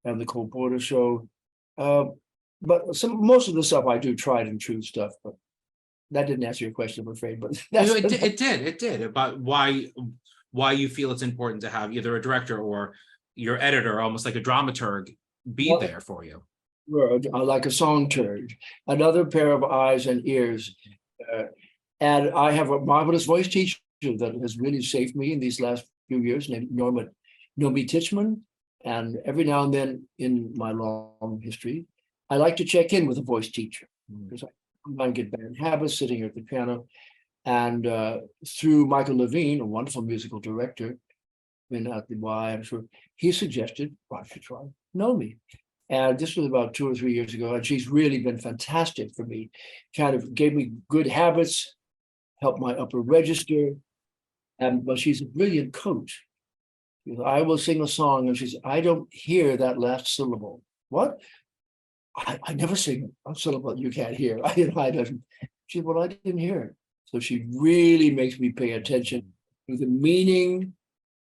and the Cole Porter show. But most of the stuff I do tried and true stuff, but that didn't answer your question, I'm afraid. But it did about why you feel it's important to have either a director or your editor, almost like a dramaturg, be there for you. Like a song turd, another pair of eyes and ears. And I have a marvelous voice teacher that has really saved me in these last few years, named Nomi Tichman. And every now and then in my long history, I like to check in with a voice teacher, because I sometimes get bad habits sitting here at the piano. And through Michael Levine, a wonderful musical director, been at the Y, I'm sure, he suggested, why should try Nomi? And this was about 2 or 3 years ago, and she's really been fantastic for me. Kind of gave me good habits, helped my upper register, but she's a brilliant coach. I will sing a song, and she says, I don't hear that last syllable. What? I never sing a syllable you can't hear. I don't. She said, well, I didn't hear it. So she really makes me pay attention to the meaning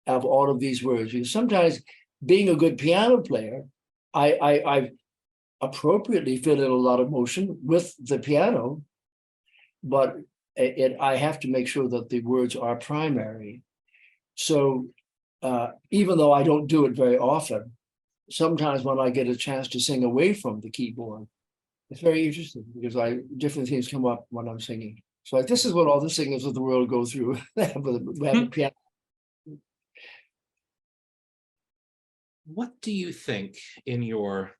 of all of these words. Because sometimes, being a good piano player, I appropriately fill in a lot of motion with the piano, but I have to make sure that the words are primary. So even though I don't do it very often, sometimes when I get a chance to sing away from the keyboard, it's very interesting because different things come up when I'm singing. So this is what all the singers of the world go through. They have a piano. What do you think, in your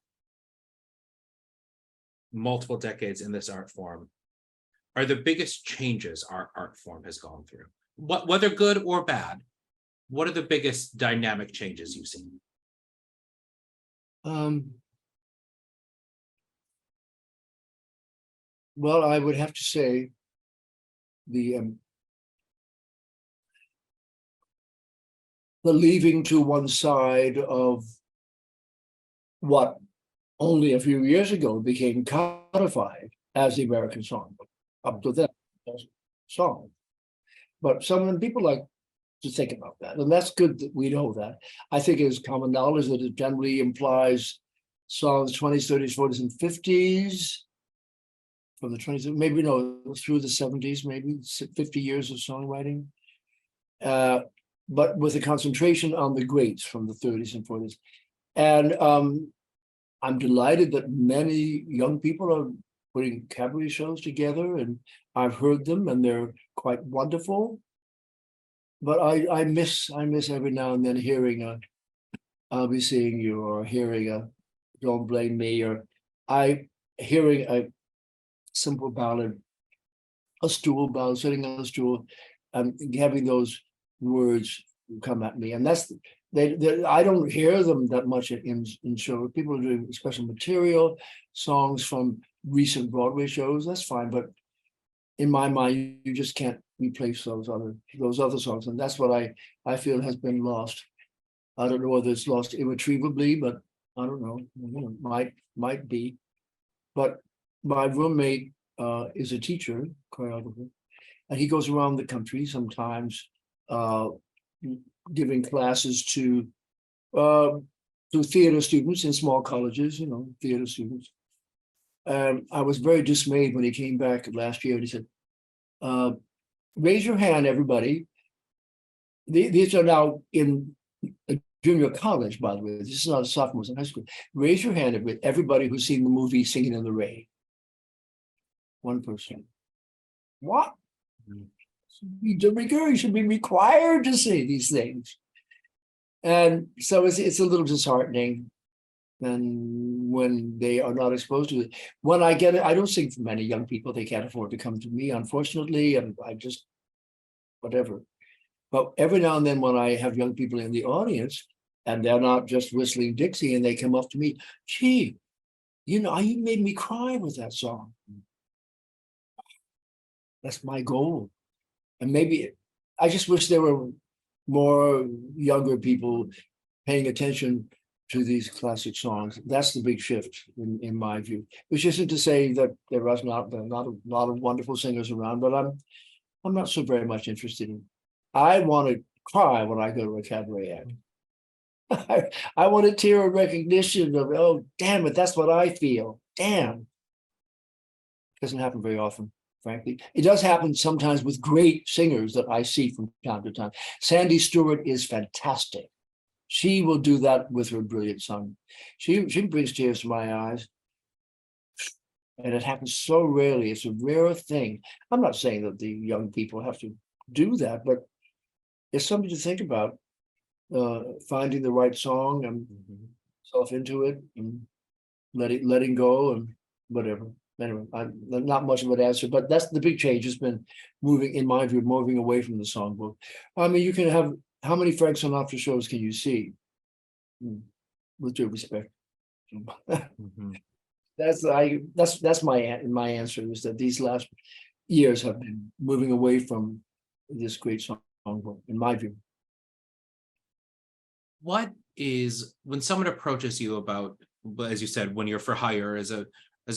multiple decades in this art form, are the biggest changes our art form has gone through? Whether good or bad, what are the biggest dynamic changes you've seen? Well, I would have to say the leaving to one side of what only a few years ago became codified as the American songbook. Up to then, song. But some people like to think about that, and that's good that we know that. I think it's common knowledge that it generally implies songs 20s, 30s, 40s, and 50s. From the 20s, maybe no, through the 70s, maybe 50 years of songwriting. But with a concentration on the greats from the 30s and 40s. And I'm delighted that many young people are putting cabaret shows together, and I've heard them and they're quite wonderful. But I miss every now and then hearing a I'll Be Seeing You, or hearing a Don't Blame Me, or hearing a simple ballad, a stool ballad, sitting on a stool, and having those words come at me. And that's I don't hear them that much in shows. People are doing special material, songs from recent Broadway shows. That's fine, but in my mind, you just can't replace those other songs, and that's what I feel has been lost. I don't know whether it's lost irretrievably, but I don't know. Might be. But my roommate is a teacher, choreographer, and he goes around the country sometimes giving classes to theater students in small colleges, theater students. I was very dismayed when he came back last year and he said, raise your hand, everybody. These are now in a junior college, by the way. This is not sophomores in high school. Raise your hand, everybody who's seen the movie Singing in the Rain. One person. What? You should be required to say these things. And so it's a little disheartening. And when they are not exposed to it, when I get it, I don't sing for many young people. They can't afford to come to me, unfortunately, and I just whatever. But every now and then, when I have young people in the audience and they're not just whistling Dixie, and they come up to me, gee, you made me cry with that song. That's my goal. And maybe I just wish there were more younger people paying attention to these classic songs. That's the big shift in my view, which isn't to say that there are not a lot of wonderful singers around, but I'm not so very much interested in. I want to cry when I go to a cabaret act. I want a tear of recognition of, oh, damn it, that's what I feel. Damn. Doesn't happen very often, frankly. It does happen sometimes with great singers that I see from time to time. Sandy Stewart is fantastic. She will do that with her brilliant song. She brings tears to my eyes. And it happens so rarely. It's a rare thing. I'm not saying that the young people have to do that, but it's something to think about. Finding the right song and self into it and letting go and whatever. Anyway, not much of an answer, but that's the big change. Has been moving, in my view, moving away from the songbook. I mean, you can have, how many Frank Sinatra shows can you see? With due respect. That's my answer, is that these last years have been moving away from this great songbook, in my view. What is, when someone approaches you about, as you said, when you're for hire as a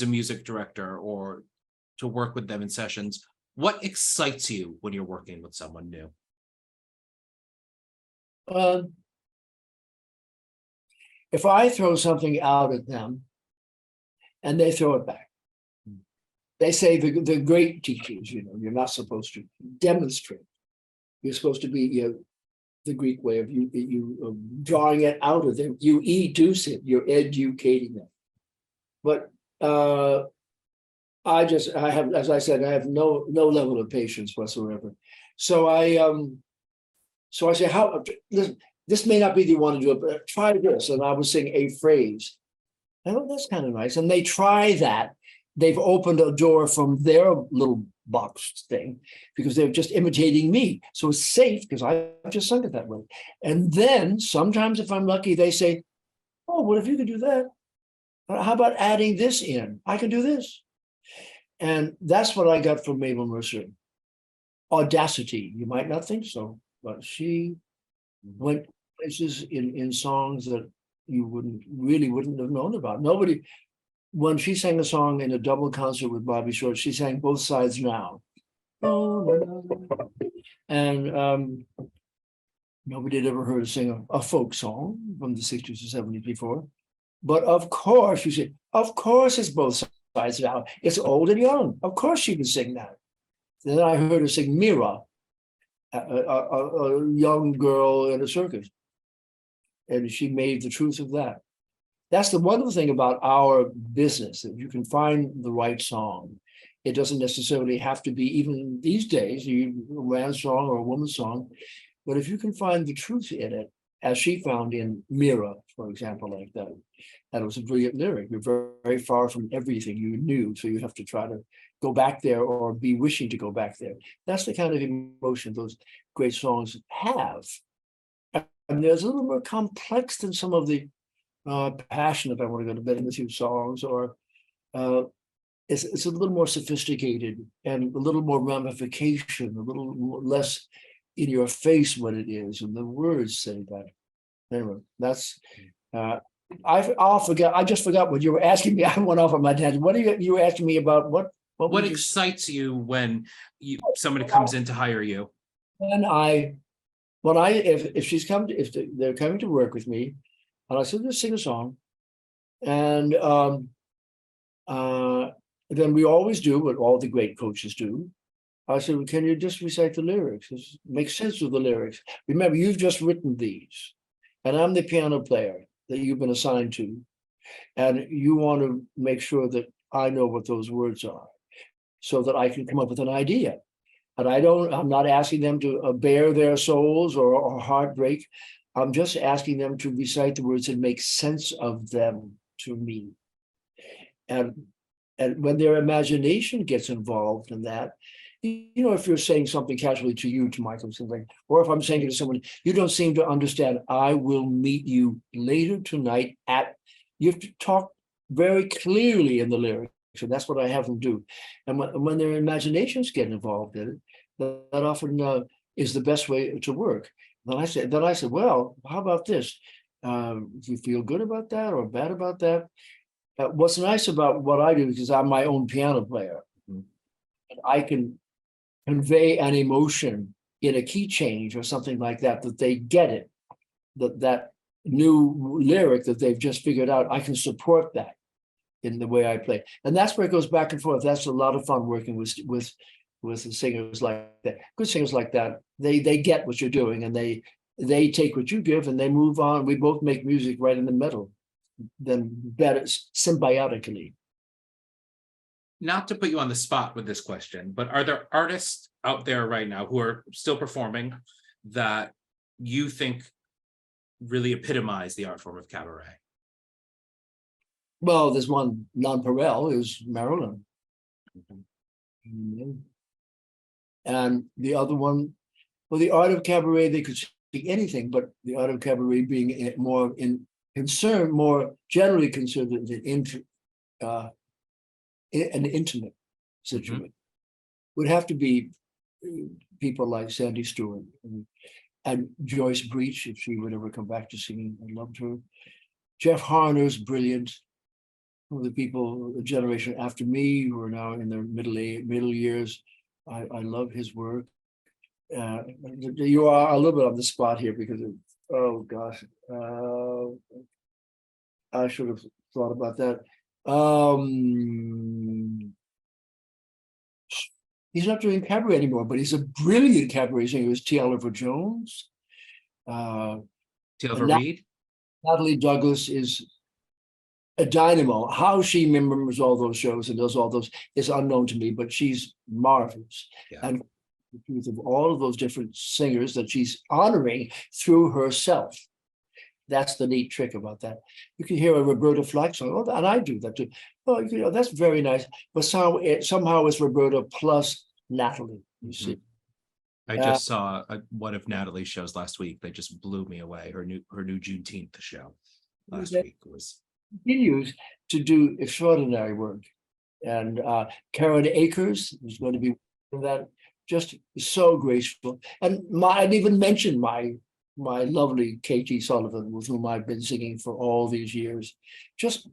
music director or to work with them in sessions, what excites you when you're working with someone new? If I throw something out at them and they throw it back, they say the great teachers, you're not supposed to demonstrate. You're supposed to be the Greek way of you drawing it out of them. You educe it. You're educating them. But I have, as I said, I have no level of patience whatsoever. So I say, how this may not be the one to do it, but try this. And I would sing a phrase. Oh, that's kind of nice. And they try that. They've opened a door from their little box thing because they're just imitating me. So it's safe because I've just sung it that way. And then sometimes, if I'm lucky, they say, oh, well, if you could do that, how about adding this in? I can do this. And that's what I got from Mabel Mercer. Audacity. You might not think so, but she went places in songs that you wouldn't have known about. Nobody, when she sang a song in a double concert with Bobby Short, she sang Both Sides Now. And nobody had ever heard her sing a folk song from the 60s or 70s before. But of course, you said, of course it's Both Sides Now. It's old and young. Of course she can sing that. Then I heard her sing Mira, a young girl in a circus. And she made the truth of that. That's the wonderful thing about our business, that you can find the right song. It doesn't necessarily have to be, even these days, a man's song or a woman's song. But if you can find the truth in it, as she found in Mira, for example, like that, that was a brilliant lyric. You're very, very far from everything you knew, so you have to try to go back there or be wishing to go back there. That's the kind of emotion those great songs have. And there's a little more complex than some of the passion, if I want to go to bed with you songs, or it's a little more sophisticated and a little more ramification, a little less in your face what it is, and the words say that. Anyway, that's I'll forget. I just forgot what you were asking me. I went off on my tangent. What are you were asking me about? What excites you when somebody comes in to hire you? If she's come to, if they're coming to work with me, and I said, just sing a song, and then we always do what all the great coaches do. I said, well, can you just recite the lyrics? Make sense of the lyrics. Remember, you've just written these, and I'm the piano player that you've been assigned to, and you want to make sure that I know what those words are, so that I can come up with an idea. And I'm not asking them to bare their souls or heartbreak. I'm just asking them to recite the words and make sense of them to me. And when their imagination gets involved in that, you know, if you're saying something casually to you, to Michael, something, or if I'm saying it to someone, you don't seem to understand, I will meet you later tonight you have to talk very clearly in the lyrics. So that's what I have them do. And when their imaginations get involved in it, that often is the best way to work. Then I said, well, how about this? Do you feel good about that or bad about that? What's nice about what I do is I'm my own piano player. And I can convey an emotion in a key change or something like that, that they get it, that new lyric that they've just figured out, I can support that in the way I play. And that's where it goes back and forth. That's a lot of fun working with the singers like that. Good singers like that, they get what you're doing, and they take what you give and they move on. We both make music right in the middle, then better symbiotically. Not to put you on the spot with this question, but are there artists out there right now who are still performing that you think really epitomize the art form of cabaret? Well, there's one, nonpareil, is Marilyn. And the other one, well, the art of cabaret, they could speak anything, but the art of cabaret being more generally considered an intimate situation, would have to be people like Sandy Stewart and Joyce Breach, if she would ever come back to singing. I loved her. Jeff Harner's brilliant. One of the people, a generation after me, who are now in their middle years. I love his work. You are a little bit on the spot here because oh gosh, I should have thought about that. He's not doing cabaret anymore, but he's a brilliant cabaret singer. He was T. Oliver Jones. T. Oliver Reed. Natalie Douglas is a dynamo. How she remembers all those shows and does all those is unknown to me, but she's marvelous. Yeah. And the truth of all of those different singers that she's honoring through herself. That's the neat trick about that. You can hear a Roberta Flack song, and I do that too. Oh, you know, that's very nice. But somehow it's Roberta plus Natalie, you see. I just saw one of Natalie's shows last week that just blew me away. Her new Juneteenth show last week was continues to do extraordinary work. And Karen Akers is going to be that, just so graceful. And I didn't even mention my my lovely Katie Sullivan, with whom I've been singing for all these years. Just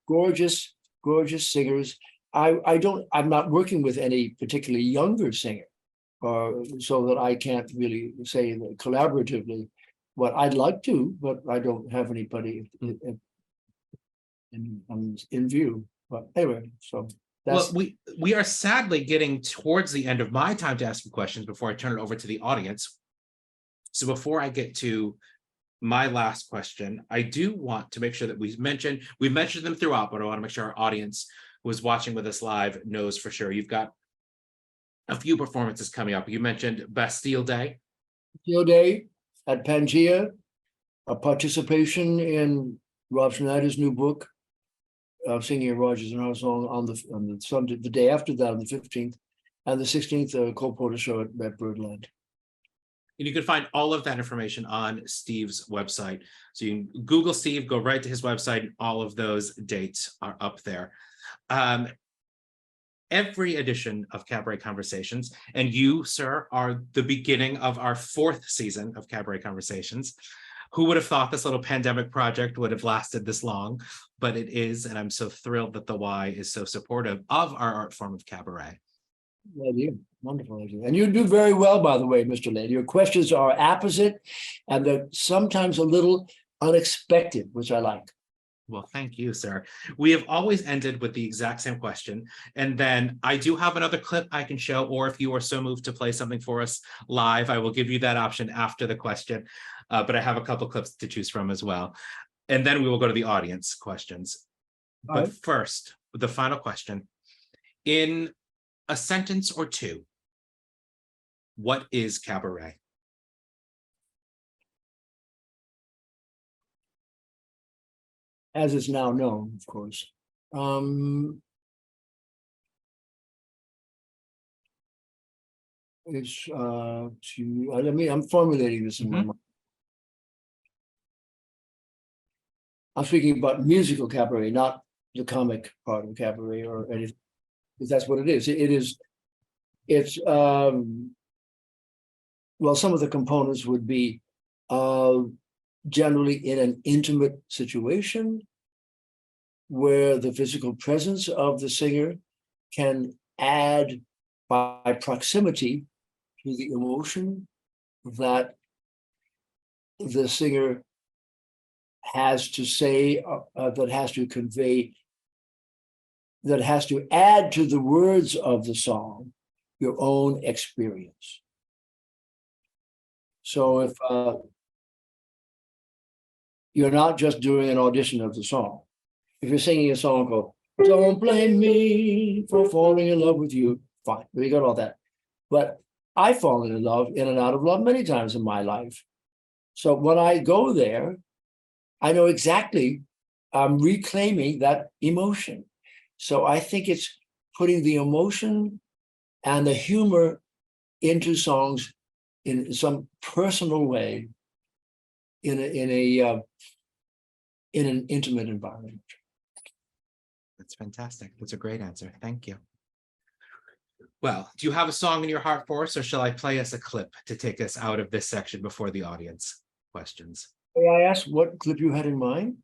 gorgeous, gorgeous singers. I'm not working with any particularly younger singer, so that I can't really say that collaboratively what I'd like to, but I don't have anybody in view. But anyway, so that's Well, we are sadly getting towards the end of my time to ask you questions before I turn it over to the audience. So before I get to my last question, I do want to make sure that we've mentioned them throughout, but I want to make sure our audience who is watching with us live knows for sure. You've got a few performances coming up. You mentioned Bastille Day. Bastille Day at Pangea, a participation in Rob Schneider's new book, singing a Rogers and Hart song on the Sunday, the day after that, on the 15th, and the 16th, Cole Porter show at Birdland. And you can find all of that information on Steve's website. So you can Google Steve, go right to his website. All of those dates are up there. Every edition of Cabaret Conversations, and you, sir, are the beginning of our 4th season of Cabaret Conversations. Who would have thought this little pandemic project would have lasted this long? But it is, and I'm so thrilled that the Y is so supportive of our art form of cabaret. Idea. Wonderful idea. And you do very well, by the way, Mr. Lane. Your questions are apposite and they're sometimes a little unexpected, which I like. Well, thank you, sir. We have always ended with the exact same question. And then I do have another clip I can show, or if you are so moved to play something for us live, I will give you that option after the question. But I have a couple clips to choose from as well. And then we will go to the audience questions. All But right. first, the final question. In a sentence or two, what is cabaret? As is now known, of course. It's I'm formulating this in my mind. I'm speaking about musical cabaret, not the comic part of cabaret or anything, because that's what it is. It's well, some of the components would be generally in an intimate situation where the physical presence of the singer can add by proximity to the emotion that the singer has to say, that has to convey, that has to add to the words of the song your own experience. So if you're not just doing an audition of the song, if you're singing a song called "Don't Blame Me for Falling in Love with You," fine, we got all that. But I've fallen in love, in and out of love many times in my life. So when I go there, I know exactly I'm reclaiming that emotion. So I think it's putting the emotion and the humor into songs in some personal way, in an intimate environment. That's fantastic. That's a great answer. Thank you. Well, do you have a song in your heart for us, or shall I play us a clip to take us out of this section before the audience questions? May I ask what clip you had in mind?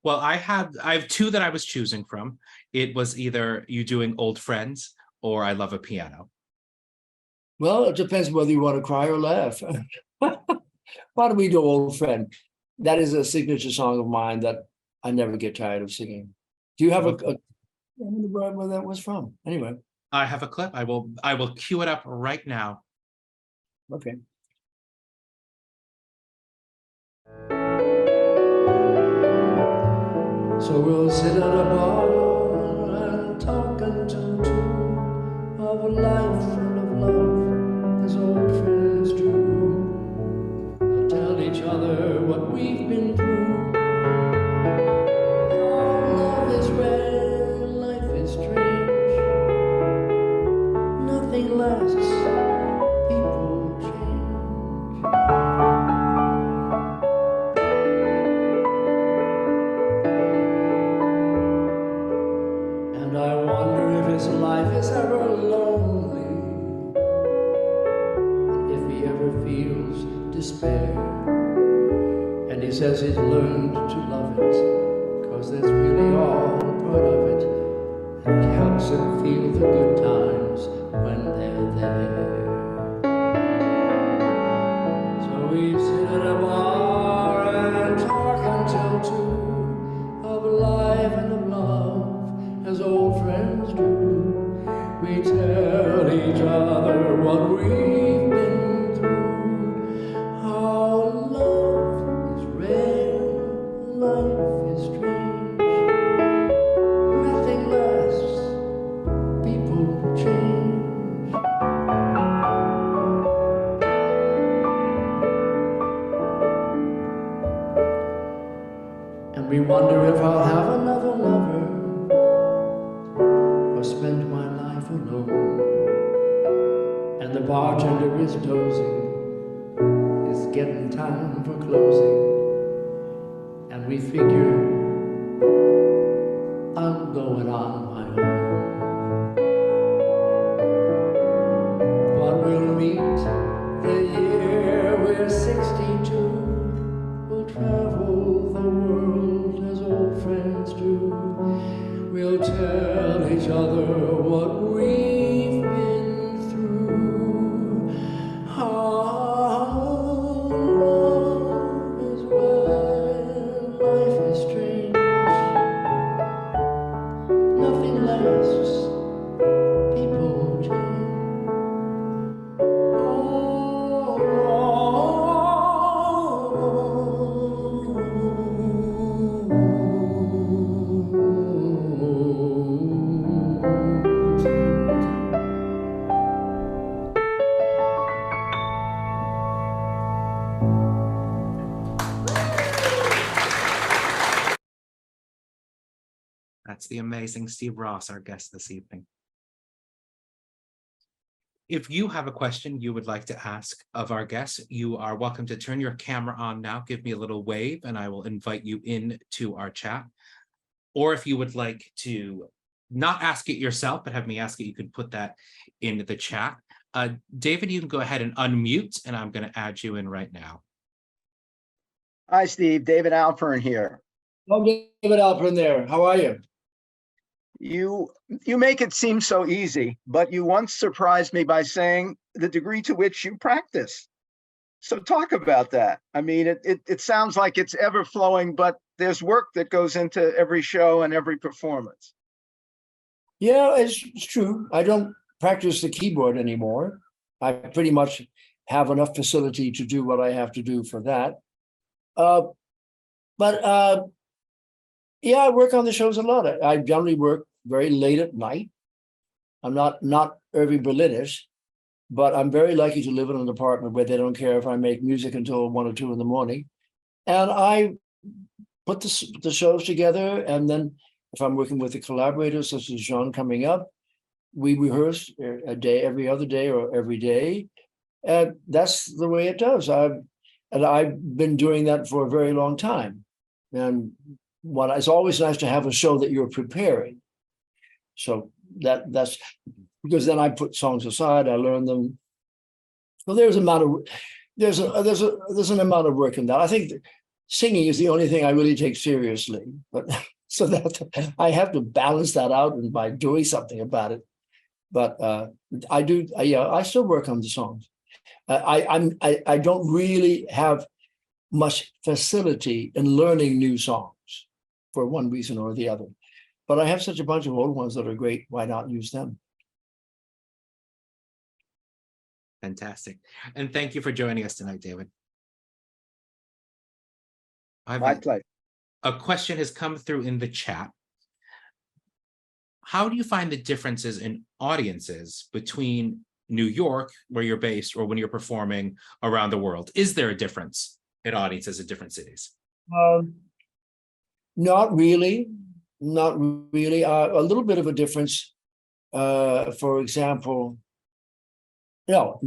Well, I have two that I was choosing from. It was either you doing Old Friends or I Love a Piano. Well, it depends whether you want to cry or laugh. Why don't we do Old Friend? That is a signature song of mine that I never get tired of singing. Do you have I wonder where that was from. Anyway. I have a clip. I will cue it up right now. Okay. So we'll sit at a bar and talk until 2 of a life full of love, as old friends do. We'll tell each other what we've been through. Oh, love is rare, life is strange. Nothing lasts, people change. And I wonder if his life is ever lonely, and if he ever feels despair. And he says he's learned to love it, cause that's really all part of it. And it helps him feel the good times when they're there. So we sit at a bar and talk until 2 of life and of love, as old friends do. We tell each other what we've been through, how love is rare, life is strange. Nothing lasts, people change. And we wonder if I'll have another lover or spend my life alone. And the bartender is dozing, it's getting time for closing. And we figure I'm going on my own. But we'll meet the year we're 62. We'll travel the world as old friends do. We'll tell each other what we've been through. How love is rare, life is strange. Nothing lasts, people change. That's the amazing Steve Ross, our guest this evening. If you have a question you would like to ask of our guests, you are welcome to turn your camera on now. Give me a little wave and I will invite you in to our chat. Or if you would like to not ask it yourself, but have me ask it, you can put that in the chat. David, you can go ahead and unmute and I'm going to add you in right now. Hi, Steve. David Alpern here. Oh, David Alpern there. How are you? You make it seem so easy, but you once surprised me by saying the degree to which you practice. So talk about that. I mean, it sounds like it's ever flowing, but there's work that goes into every show and every performance. Yeah, it's true. I don't practice the keyboard anymore. I pretty much have enough facility to do what I have to do for that. Yeah, I work on the shows a lot. I generally work very late at night. I'm not Irving Berlinish, but I'm very lucky to live in an apartment where they don't care if I make music until 1 or 2 in the morning. And I put the shows together. And then if I'm working with a collaborator, such as Jean coming up, we rehearse a day, every other day or every day. And that's the way it does. I've been doing that for a very long time. And it's always nice to have a show that you're preparing. So that's because then I put songs aside, I learn them. So there's an amount of work in that. I think singing is the only thing I really take seriously, but so that I have to balance that out and by doing something about it. But I still work on the songs. I don't really have much facility in learning new songs for one reason or the other. But I have such a bunch of old ones that are great. Why not use them? Fantastic. And thank you for joining us tonight, David. My pleasure. A question has come through in the chat. How do you find the differences in audiences between New York, where you're based, or when you're performing around the world? Is there a difference in audiences in different cities? Not really. Not really. A little bit of a difference. For example, no.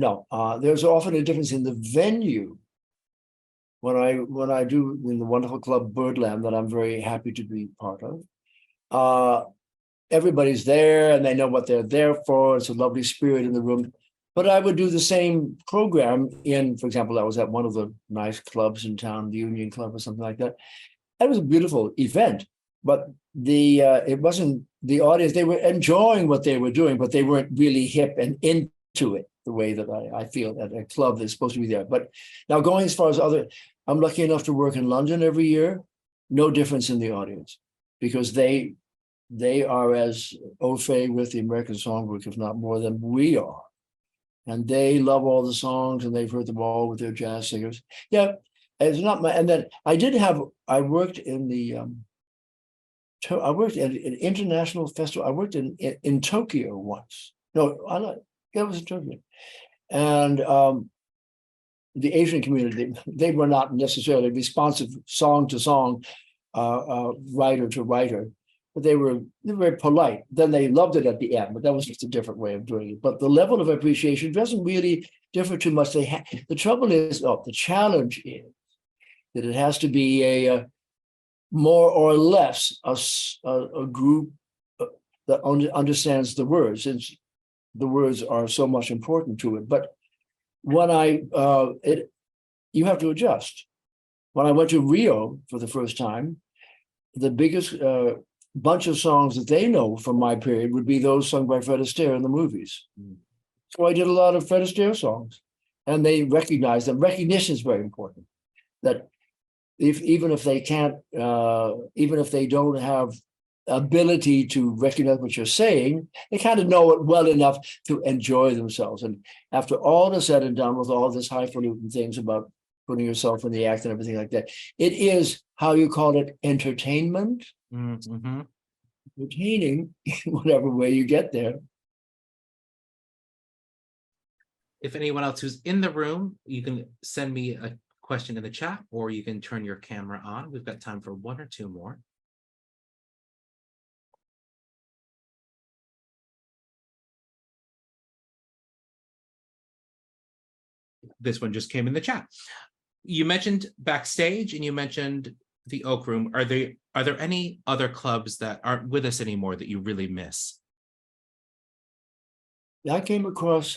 There's often a difference in the venue. When I do in the wonderful club Birdland that I'm very happy to be part of, everybody's there and they know what they're there for. It's a lovely spirit in the room. But I would do the same program in, for example, I was at one of the nice clubs in town, the Union Club or something like that. It was a beautiful event, but it wasn't the audience. They were enjoying what they were doing, but they weren't really hip and into it the way that I feel at a club that's supposed to be there. But now going as far as I'm lucky enough to work in London every year. No difference in the audience, because they are as au fait with the American songbook, if not more than we are. And they love all the songs, and they've heard them all with their jazz singers. Yeah, it's not my. And then I worked in the. I worked at an international festival. I worked in Tokyo once. No, it was in Tokyo, and the Asian community, they were not necessarily responsive song to song, writer to writer, but they were very polite. Then they loved it at the end, but that was just a different way of doing it. But the level of appreciation doesn't really differ too much. The trouble is, the challenge is that it has to be a more or less a group that understands the words, since the words are so much important to it. But when you have to adjust. When I went to Rio for the first time, the biggest bunch of songs that they know from my period would be those sung by Fred Astaire in the movies. So I did a lot of Fred Astaire songs, and they recognize them. Recognition is very important. That even if they can't, even if they don't have ability to recognize what you're saying, they kind of know it well enough to enjoy themselves. And after all is said and done, with all this highfalutin things about putting yourself in the act and everything like that, it is, how you call it, entertainment. Mm-hmm. Entertaining, whatever way you get there. If anyone else who's in the room, you can send me a question in the chat, or you can turn your camera on. We've got time for one or two more. This one just came in the chat. You mentioned backstage, and you mentioned the Oak Room. Are there any other clubs that aren't with us anymore that you really miss? I came across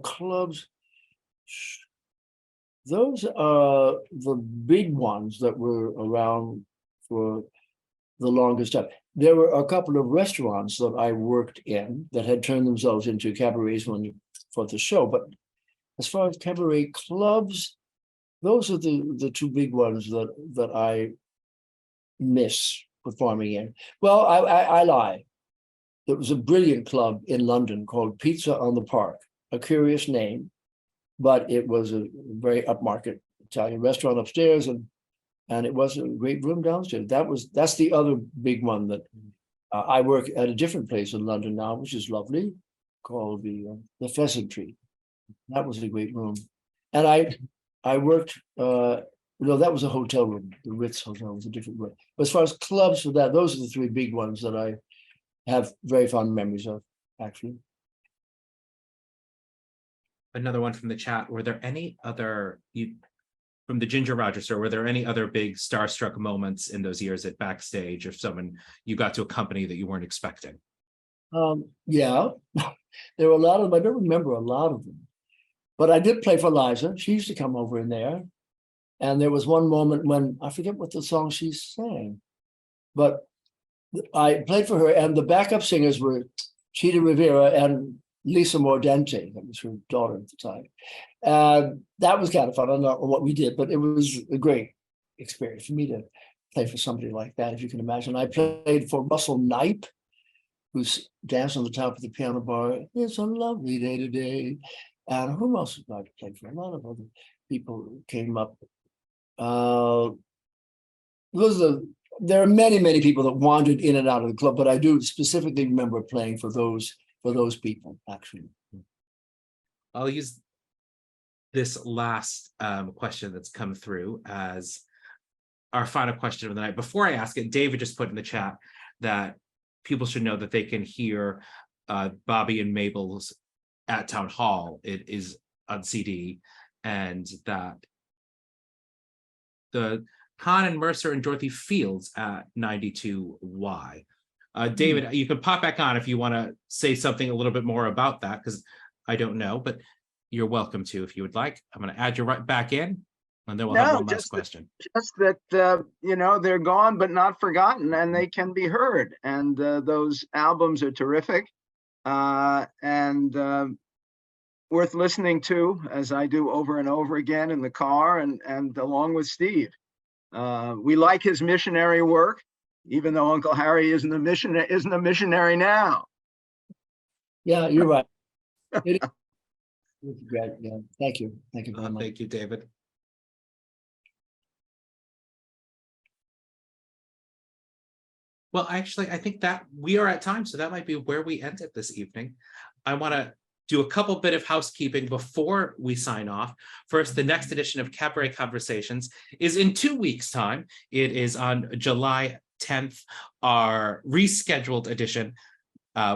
clubs. Those are the big ones that were around for the longest time. There were a couple of restaurants that I worked in that had turned themselves into cabarets for the show. But as far as cabaret clubs, those are the two big ones that I miss performing in. Well, I lie. There was a brilliant club in London called Pizza on the Park, a curious name, but it was a very upmarket Italian restaurant upstairs, and it was a great room downstairs. That's the other big one that I work at a different place in London now, which is lovely, called the Pheasant Tree. That was a great room. And I worked, that was a hotel room. The Ritz Hotel was a different room. But as far as clubs for that, those are the three big ones that I have very fond memories of, actually. Another one from the chat. Were there any other, from the Ginger Rogers Show, were there any other big starstruck moments in those years at backstage, if someone you got to a company that you weren't expecting? Yeah, there were a lot of them. I don't remember a lot of them. But I did play for Liza. She used to come over in there. And there was one moment when, I forget what the song she sang, but I played for her, and the backup singers were Chita Rivera and Lisa Mordente. That was her daughter at the time. That was kind of fun. I don't know what we did, but it was a great experience for me to play for somebody like that, if you can imagine. I played for Russell Knipe, who's dancing on the top of the piano bar. It's a lovely day today. And who else did I play for? A lot of other people came up. There are many people that wandered in and out of the club, but I do specifically remember playing for those people, actually. I'll use this last question that's come through as our final question of the night. Before I ask it, David just put in the chat that people should know that they can hear Bobby and Mabel's at Town Hall. It is on CD, and that the Con and Mercer and Dorothy Fields at 92Y. David, you can pop back on if you want to say something a little bit more about that, because I don't know, but you're welcome to if you would like. I'm going to add you right back in, and then we'll have No, one last just question. just that, they're gone but not forgotten, and they can be heard. And those albums are terrific, and worth listening to, as I do over and over again in the car and along with Steve. We like his missionary work, even though Uncle Harry isn't a missionary now. Yeah, you're right. It is great. Yeah, thank you. Thank you very much. Thank you, David. Well, actually, I think that we are at time, so that might be where we end it this evening. I want to do a couple bit of housekeeping before we sign off. First, the next edition of Cabaret Conversations is in 2 weeks' time. It is on July 10th, our rescheduled edition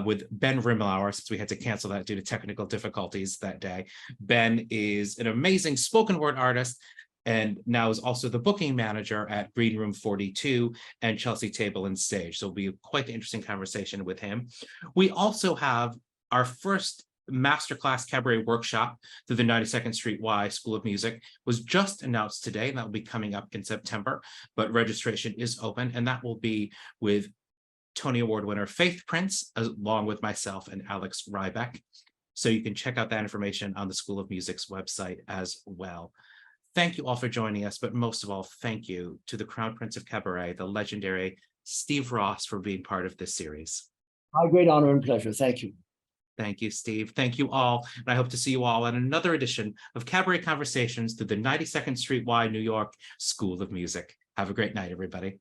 with Ben Rimlauer, since we had to cancel that due to technical difficulties that day. Ben is an amazing spoken word artist and now is also the booking manager at Green Room 42 and Chelsea Table and Stage. So it'll be quite an interesting conversation with him. We also have our first masterclass cabaret workshop through the 92nd Street Y School of Music was just announced today, and that will be coming up in September, but registration is open, and that will be with Tony Award winner Faith Prince, along with myself and Alex Rybeck. So you can check out that information on the School of Music's website as well. Thank you all for joining us, but most of all, thank you to the Crown Prince of Cabaret, the legendary Steve Ross, for being part of this series. My great honor and pleasure. Thank you. Thank you, Steve. Thank you all. And I hope to see you all in another edition of Cabaret Conversations through the 92nd Street Y New York School of Music. Have a great night, everybody.